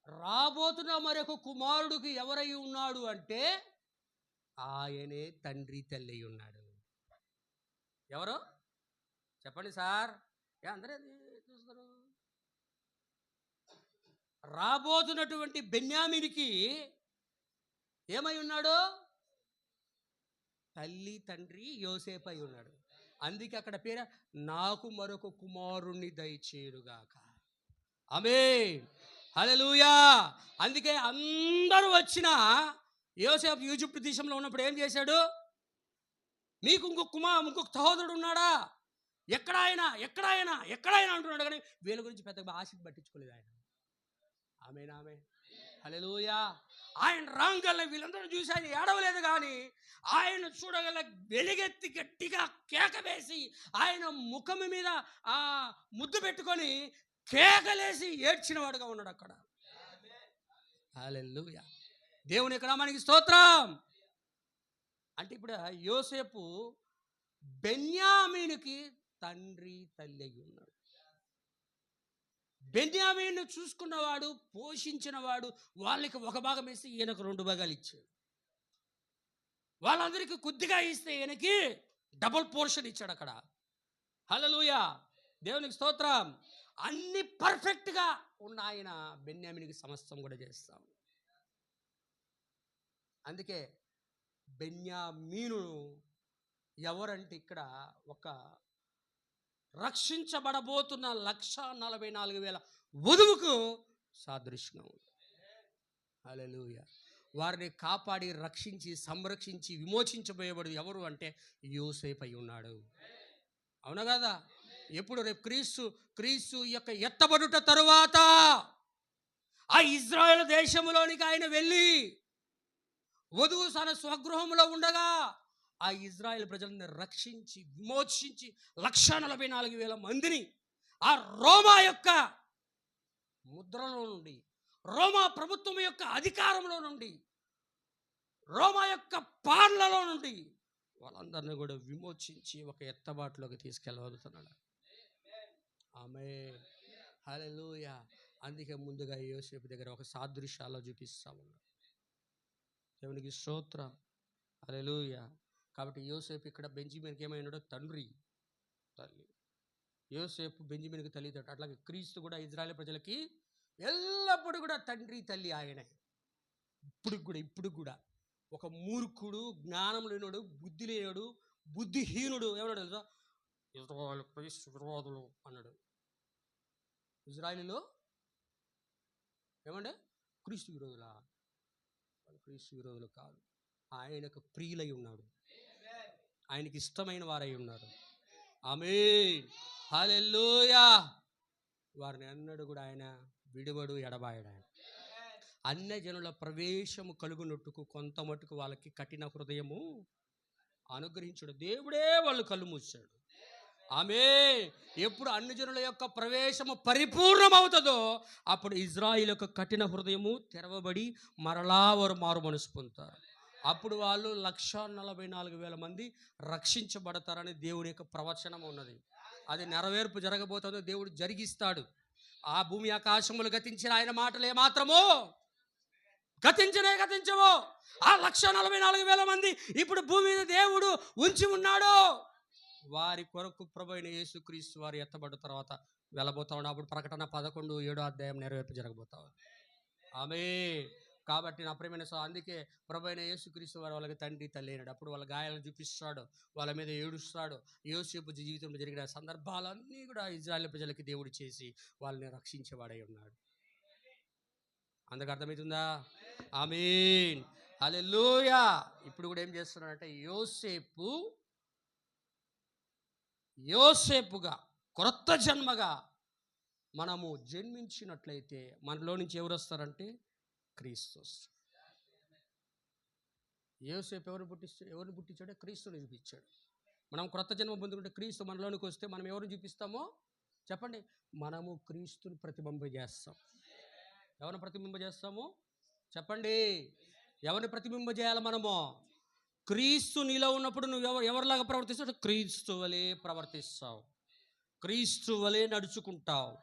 రాబోతున్న మరొక కుమారుడికి ఎవరై ఉన్నాడు అంటే ఆయనే తండ్రి తల్లి అయి ఉన్నాడు. ఎవరు చెప్పండి సార్, అందరూ చూస్తారు. రాబోతున్నటువంటి బెన్యామీనికి ఏమై ఉన్నాడు, తల్లి తండ్రి యోసేపు అయి ఉన్నాడు. అందుకే అక్కడ పేరు నాకు మరొక కుమారుణ్ణి దయచేయునుగాక. ఆమేన్, హల్లెలూయా. అందుకే అందరూ వచ్చిన యోసేపు ఈజిప్ట్ దేశంలో ఉన్నప్పుడు ఏం చేశాడు, మీకు ఇంకొక సహోదరుడు ఉన్నాడా, ఎక్కడాయనా అంటున్నాడు. కానీ వీళ్ళ గురించి పెద్దగా ఆశకి పట్టించుకోలేదు ఆయన. ఆమేన్, ఆమేన్, హల్లెలూయా. ఆయన రాంగల్ల వీళ్ళందరూ చూసి ఆయన ఏడవలేదు, కానీ ఆయన చూడగల వెలిగెత్తి గట్టిగా కేక వేసి ఆయన ముఖం మీద ఆ ముద్దు పెట్టుకొని కేకలేసి ఏడ్చిన వాడుగా ఉన్నాడు అక్కడ. హల్లెలూయా, దేవుని యొక్క నామానికి స్తోత్రం. అంటే ఇప్పుడు యోసేపు బెన్యామీనుకి తండ్రి తల్లి అయి ఉన్నాడు. బెన్యామీను చూసుకున్నవాడు, పోషించినవాడు. వాళ్ళకి ఒక భాగం వేసి ఈయనకు 2 భాగాలు ఇచ్చాడు. వాళ్ళందరికీ కొద్దిగా ఇస్తే ఈయనకి డబుల్ పోర్షన్ ఇచ్చాడు అక్కడ. హల్లెలూయా, దేవునికి స్తోత్రం. అన్ని పర్ఫెక్ట్గా ఉన్న ఆయన బెన్యామీనుకి సమస్తం కూడా చేస్తాం. అందుకే బెన్యామీను ఎవరంటే ఇక్కడ ఒక రక్షించబడబోతున్న 1,44,000 వధువుకు సాదృశ్యంగా ఉంది. హల్లెలూయా. వారిని కాపాడి రక్షించి సంరక్షించి విమోచించబోయేవాడు ఎవరు అంటే యోసేపు అయి ఉన్నాడు. అవునా కదా? ఎప్పుడు రేపు క్రీస్తు యొక్క ఎత్తబడుట తరువాత ఆ ఇజ్రాయెల్ దేశంలోనికి ఆయన వెళ్ళి వధువు తన స్వగృహంలో ఉండగా ఆ ఇజ్రాయెల్ ప్రజలను రక్షించి విమోచించి 1,44,000 మందిని ఆ రోమా యొక్క ముద్రలో నుండి, రోమా ప్రభుత్వం యొక్క అధికారంలో నుండి, రోమా యొక్క పాలనలో నుండి వాళ్ళందరినీ కూడా విమోచించి ఒక ఎత్తబాటులోకి తీసుకెళ్ళగలుగుతున్నాడు. ఆమేన్, హల్లెలూయా. అందుకే ముందుగా యోసేపు దగ్గర ఒక సాదృశ్యాల్లో చూపిస్తా ఉన్నాడు. దేవునికి స్తోత్రం, హల్లెలూయా. కాబట్టి యోసేపు ఇక్కడ బెంజమిన్కి ఏమైనాడో తండ్రి తల్లి. యోసేపు బెంజమిన్కి తల్లిదండ్రులు. అట్లాగే క్రీస్తు కూడా ఇజ్రాయెల్ ప్రజలకి ఎల్లప్పుడూ కూడా తండ్రి తల్లి ఆయనే. ఇప్పుడు కూడా ఒక మూర్ఖుడు, జ్ఞానం లేనోడు, బుద్ధి లేనోడు, బుద్ధిహీనుడు ఏమన్నాడు తెలుసా? ఇజ్రాయెల్ క్రీస్తు విరోధులు అన్నాడు. ఇజ్రాయెల్లో ఏమంటే క్రీస్తు విరోధులా? క్రీస్తు విరోధులు కాదు, ఆయనకు ప్రియులై ఉన్నాడు, ఆయనకి ఇష్టమైన వారై ఉన్నారు. ఆమేన్, హల్లెలూయా. వారిని అన్నాడు కూడా ఆయన విడువడు, ఎడబాయడు. ఆయన అన్యజనుల ప్రవేశము కలుగునట్టుకు కొంత మటుకు వాళ్ళకి కఠిన హృదయము అనుగ్రహించాడు. దేవుడే వాళ్ళు కళ్ళు మూసాడు. ఆమేన్. ఎప్పుడు అన్యజనుల యొక్క ప్రవేశము పరిపూర్ణమవుతుందో అప్పుడు ఇజ్రాయిల్ యొక్క కఠిన హృదయము తెరవబడి మరలా వారు మారు మనసు పొందుతారు. అప్పుడు వాళ్ళు 1,44,000 మంది రక్షించబడతారని దేవుని యొక్క ప్రవచనం ఉన్నది. అది నెరవేర్పు జరగబోతుందో దేవుడు జరిగిస్తాడు. ఆ భూమి ఆకాశములు గతించిన ఆయన మాటలు ఏమాత్రమో గతించవో. ఆ 1,44,000 మంది ఇప్పుడు భూమి మీద దేవుడు ఉంచి ఉన్నాడు. వారి కొరకు ప్రభువైన యేసుక్రీస్తు వారు ఎత్తబడ్డ తర్వాత వెళ్ళబోతా ఉన్నాడు. అప్పుడు ప్రకటన 11:7 నెరవేర్పు జరగబోతా ఉంది. ఆమేన్. కాబట్టి నా ప్రియమైన అందుకే ప్రభువైన యేసుక్రీస్తు వారు వాళ్ళకి తండ్రి తల్లి అయినాడు. అప్పుడు వాళ్ళ గాయాలను చూపిస్తాడు, వాళ్ళ మీద ఏడుస్తాడు. యోసేపు జీవితంలో జరిగిన సందర్భాలన్నీ కూడా ఇజ్రాయెల్ ప్రజలకి దేవుడు చేసి వాళ్ళని రక్షించేవాడై ఉన్నాడు. అందుకు అర్థమవుతుందా? ఆమేన్, హల్లెలూయా. ఇప్పుడు కూడా ఏం చేస్తున్నాడంటే యోసేపుగా క్రొత్త జన్మగా మనము జన్మించినట్లయితే మనలో నుంచి ఎవరు వస్తారంటే క్రీస్తు. యోసేపు ఎవరిని పుట్టించాడో క్రీస్తుని చూపించాడు. మనం క్రొత్త జన్మ పొందుకుంటే క్రీస్తు మనలోనికి వస్తే మనం ఎవరిని చూపిస్తామో చెప్పండి? మనము క్రీస్తుని ప్రతిబింబజేస్తాం. ఎవరిని ప్రతిబింబజేస్తాము చెప్పండి? ఎవరిని ప్రతిబింబజేయాలి మనము? క్రీస్తు నీలో ఉన్నప్పుడు నువ్వు ఎవరిలాగా ప్రవర్తిస్తావు? క్రీస్తు వలె ప్రవర్తిస్తావు, క్రీస్తు వలె నడుచుకుంటావు,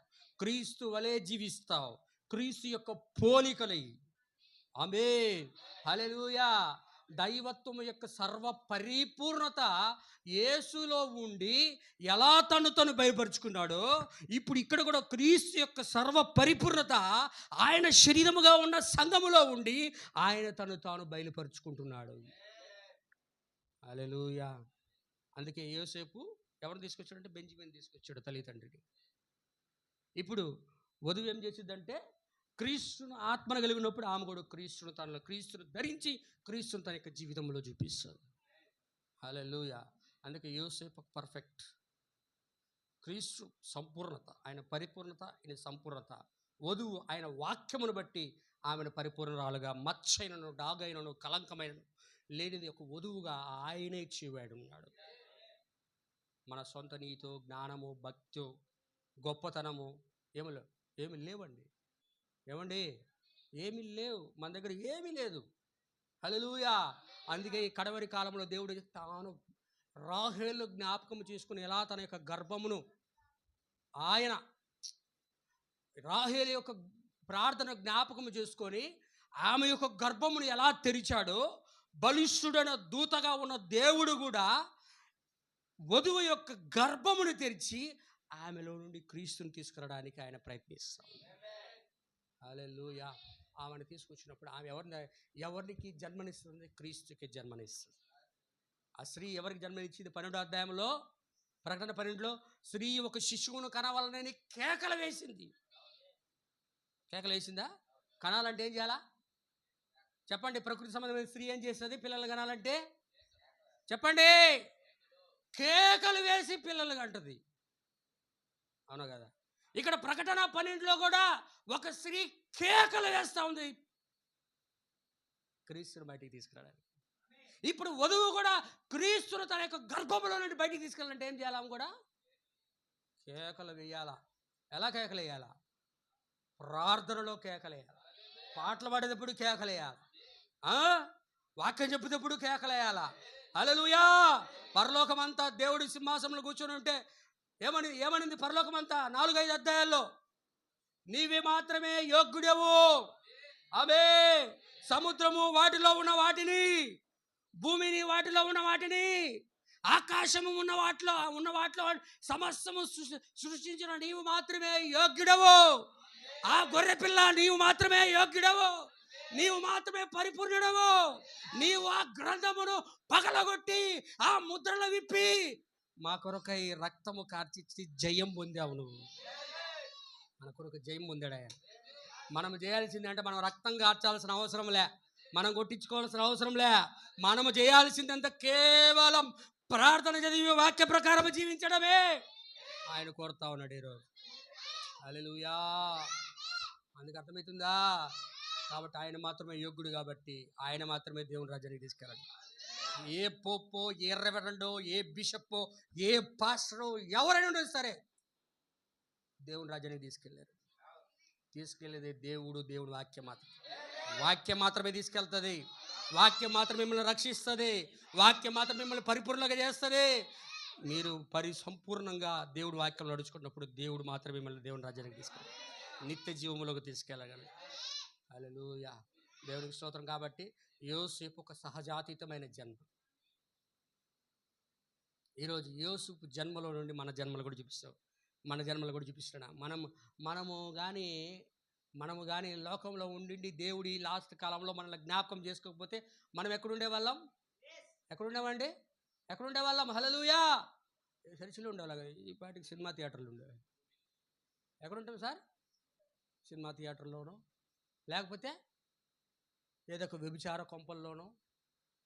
క్రీస్తు వలె జీవిస్తావు, క్రీస్తు యొక్క పోలికలై. ఆమేన్, హల్లెలూయా. దైవత్వం యొక్క సర్వ పరిపూర్ణత యేసులో ఉండి ఎలా తను బయలుపరుచుకున్నాడో ఇప్పుడు ఇక్కడ కూడా క్రీస్తు యొక్క సర్వ పరిపూర్ణత ఆయన శరీరముగా ఉన్న సంఘములో ఉండి ఆయన తాను బయలుపరుచుకుంటున్నాడు. హల్లెలూయా. అందుకే యోసేపు ఎవరిని తీసుకొచ్చాడంటే బెంజమిన్ తీసుకొచ్చాడు తల్లిదండ్రిని. ఇప్పుడు వధువు ఏం చేసిద్దంటే క్రీస్తును ఆత్మను కలిగినప్పుడు ఆమె కూడా క్రీస్తును ధరించి క్రీస్తును తన యొక్క జీవితంలో చూపిస్తుంది. హల్లెలూయా. అందుకే యోసేపు పర్ఫెక్ట్, క్రీస్తు సంపూర్ణత, ఆయన పరిపూర్ణత, ఆయన సంపూర్ణత. వధువు ఆయన వాక్యమును బట్టి ఆమెను పరిపూర్ణరాలుగా మచ్చైనను డాగైనను కలంకమైన లేనిది ఒక వధువుగా ఆయనే చేవాడున్నాడు. మన సొంత నీతో జ్ఞానము భక్తి గొప్పతనము ఏమి లేవండి. ఏమండి? ఏమీ లేవు, మన దగ్గర ఏమీ లేదు. హల్లెలూయా. అందుకే ఈ కడవరి కాలంలో దేవుడు తాను రాహేలు జ్ఞాపకం చేసుకుని ఎలా తన యొక్క గర్భమును ఆయన రాహేలు యొక్క ప్రార్థన జ్ఞాపకం చేసుకొని ఆమె యొక్క గర్భమును ఎలా తెరిచాడో, బలిష్ఠుడైన దూతగా ఉన్న దేవుడు కూడా వధువు యొక్క గర్భమును తెరిచి ఆమెలో నుండి క్రీస్తుని తీసుకురావడానికి ఆయన ప్రయత్నిస్తాం. హల్లెలూయా. ఆమెను తీసుకొచ్చినప్పుడు ఆమె ఎవరికి జన్మనిస్తుంది? క్రీస్తుకి జన్మనిస్తుంది. ఆ స్త్రీ ఎవరికి జన్మనిచ్చింది? 12వ అధ్యాయంలో ప్రకటన 12లో స్త్రీ ఒక శిశువును కనవాలని కేకలు వేసింది. కేకలు వేసిందా? కనాలంటే ఏం చేయాలా చెప్పండి? ప్రకృతి సంబంధమైన స్త్రీ ఏం చేస్తుంది? పిల్లలు కనాలంటే చెప్పండి, కేకలు వేసి పిల్లలు కంటది. అవునా కదా? ఇక్కడ ప్రకటన 12లో కూడా ఒక స్త్రీ కేకలు వేస్తూ ఉంది క్రీస్తుని బయటికి తీసుకురావడానికి. ఇప్పుడు వధువు కూడా క్రీస్తును తన యొక్క గర్భంలో నుండి బయటికి తీసుకెళ్ళాలంటే ఏం చేయాలి? ఆమె కూడా కేకలు వేయాలా. ఎలా కేకలు వేయాలా? ప్రార్థనలో కేకలేయాలి, పాటలు పాడేటప్పుడు కేకలేయాలి, వాక్యం చెప్పేటప్పుడు కేకలేయాలా. హల్లెలూయా. పరలోకమంతా దేవుడి సింహాసనంలో కూర్చొని ఉంటే ఏమనింది పరలోకమంతా? 4-5 అధ్యాయాల్లో నీవే మాత్రమే యోగ్యుడవు. ఆమె సముద్రము వాటిలో ఉన్న వాటిని, భూమిని వాటిలో ఉన్న వాటిని, ఆకాశము ఉన్న వాటిలో సమస్తము సృష్టించిన నీవు మాత్రమే యోగ్యుడవు. ఆ గొర్రె పిల్ల నీవు మాత్రమే యోగ్యుడవు, నీవు మాత్రమే పరిపూర్ణుడవు. నీవు ఆ గ్రంథమును పగలగొట్టి ఆ ముద్రలు విప్పి మా కొరకై రక్తము కార్చి జయం పొందావు. నువ్వు మన కొరకు జయం పొందాడు ఆయన. మనం చేయాల్సింది అంటే మనం రక్తం కార్చాల్సిన అవసరం లే, మనం కొట్టించుకోవాల్సిన అవసరం లే. మనము చేయాల్సిందంతా కేవలం ప్రార్థన చదివి వాక్య ప్రకారం జీవించడమే ఆయన కోరుతా ఉన్నాడు ఈరోజు. హల్లెలూయా. అందుకు అర్థమవుతుందా? కాబట్టి ఆయన మాత్రమే యోగ్యుడు, కాబట్టి ఆయన మాత్రమే దేవుని రాజ్యానికి తీసుకెళ్ళాలి. ఏ పోపో, ఏ రెవరెండో, ఏ బిషప్పో, ఏ పాస్టరో ఎవరైనా ఉండదు సరే దేవుని రాజ్యానికి తీసుకెళ్ళేది దేవుడి వాక్యం మాత్రం. వాక్యం మాత్రమే తీసుకెళ్తుంది, వాక్యం మాత్రం మిమ్మల్ని రక్షిస్తుంది, వాక్యం మాత్రం మిమ్మల్ని పరిపూర్ణంగా చేస్తుంది. మీరు సంపూర్ణంగా దేవుడి వాక్యం నడుచుకున్నప్పుడు దేవుడు మాత్రమే మిమ్మల్ని దేవుని రాజ్యానికి తీసుకెళ్ళాలి, నిత్య జీవములోకి తీసుకెళ్ళగలరు. హల్లెలూయా. దేవునికి స్తోత్రం. కాబట్టి యోసేపు ఒక సహజాతీతమైన జన్మ. ఈరోజు యోసేపు జన్మలో నుండి మన జన్మలు కూడా చూపిస్తాడు. మనము కానీ లోకంలో ఉండి దేవుడి లాస్ట్ కాలంలో మనల్ని జ్ఞాపకం చేసుకోకపోతే మనం ఎక్కడుండేవాళ్ళం? ఎక్కడుండేవాళ్ళం? హల్లెలూయా. చర్చిలో ఉండేవాళ్ళం. ఈ పాటికి సినిమా థియేటర్లు ఉండేవి. ఎక్కడుంటాం సార్? సినిమా థియేటర్లోనో, లేకపోతే ఏదో ఒక వ్యభిచార కొంపల్లోనో,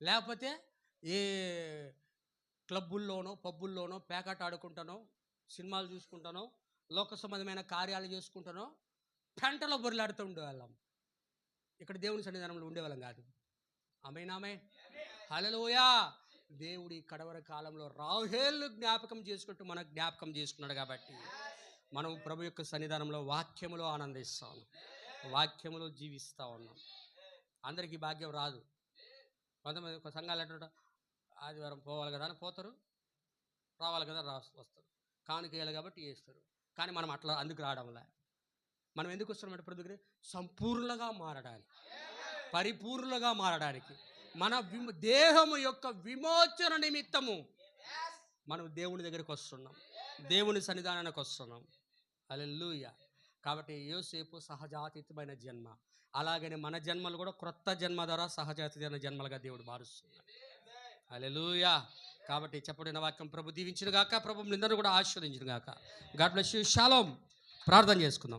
లేకపోతే ఏ క్లబ్బుల్లోనో పబ్బుల్లోనో పేకాట ఆడుకుంటానో, సినిమాలు చూసుకుంటానో, లోక సంబంధమైన కార్యాలు చేసుకుంటానో పెంటలో బొర్లాడుతూ ఉండేవాళ్ళం. ఇక్కడ దేవుని సన్నిధానంలో ఉండేవాళ్ళం కాదు. ఆమేన్. హల్లెలూయా. దేవుడి కడవరి కాలంలో రాహేలు జ్ఞాపకం చేసుకుంటూ మన జ్ఞాపకం చేసుకున్నాడు. కాబట్టి మనం ప్రభు యొక్క సన్నిధానంలో వాక్యములో ఆనందిస్తాం, వాక్యములో జీవిస్తూ ఉన్నాం. అందరికీ భాగ్యం రాదు. కొంతమంది సంఘాలు ఎట్లా ఆదివారం పోవాలి కదా అని పోతారు, రావాలి కదా వస్తారు, కానుకేయాలి కాబట్టి చేస్తారు. కానీ మనం అట్లా అందుకు రావడంలే. మనం ఎందుకు వస్తున్నాం? ప్రభు దగ్గర సంపూర్ణంగా మారడానికి, పరిపూర్ణంగా మారడానికి, మన దేహము యొక్క విమోచన నిమిత్తము మనం దేవుని దగ్గరికి వస్తున్నాం, దేవుని సన్నిధానానికి వస్తున్నాం. హల్లెలూయా. కాబట్టి యోసేపు సహజాతీతమైన జన్మ. అలాగనే మన జన్మలు కూడా క్రొత్త జన్మ ద్వారా సహజాతీతమైన జన్మలుగా దేవుడు మారుస్తున్నాడు. హల్లెలూయా. కాబట్టి చెప్పబడిన వాక్యం ప్రభు దీవించును గాక, ప్రభు నిందను కూడా ఆశీర్వదించును గాక. God bless you. షాలోమ్. ప్రార్థన చేసుకుందాం.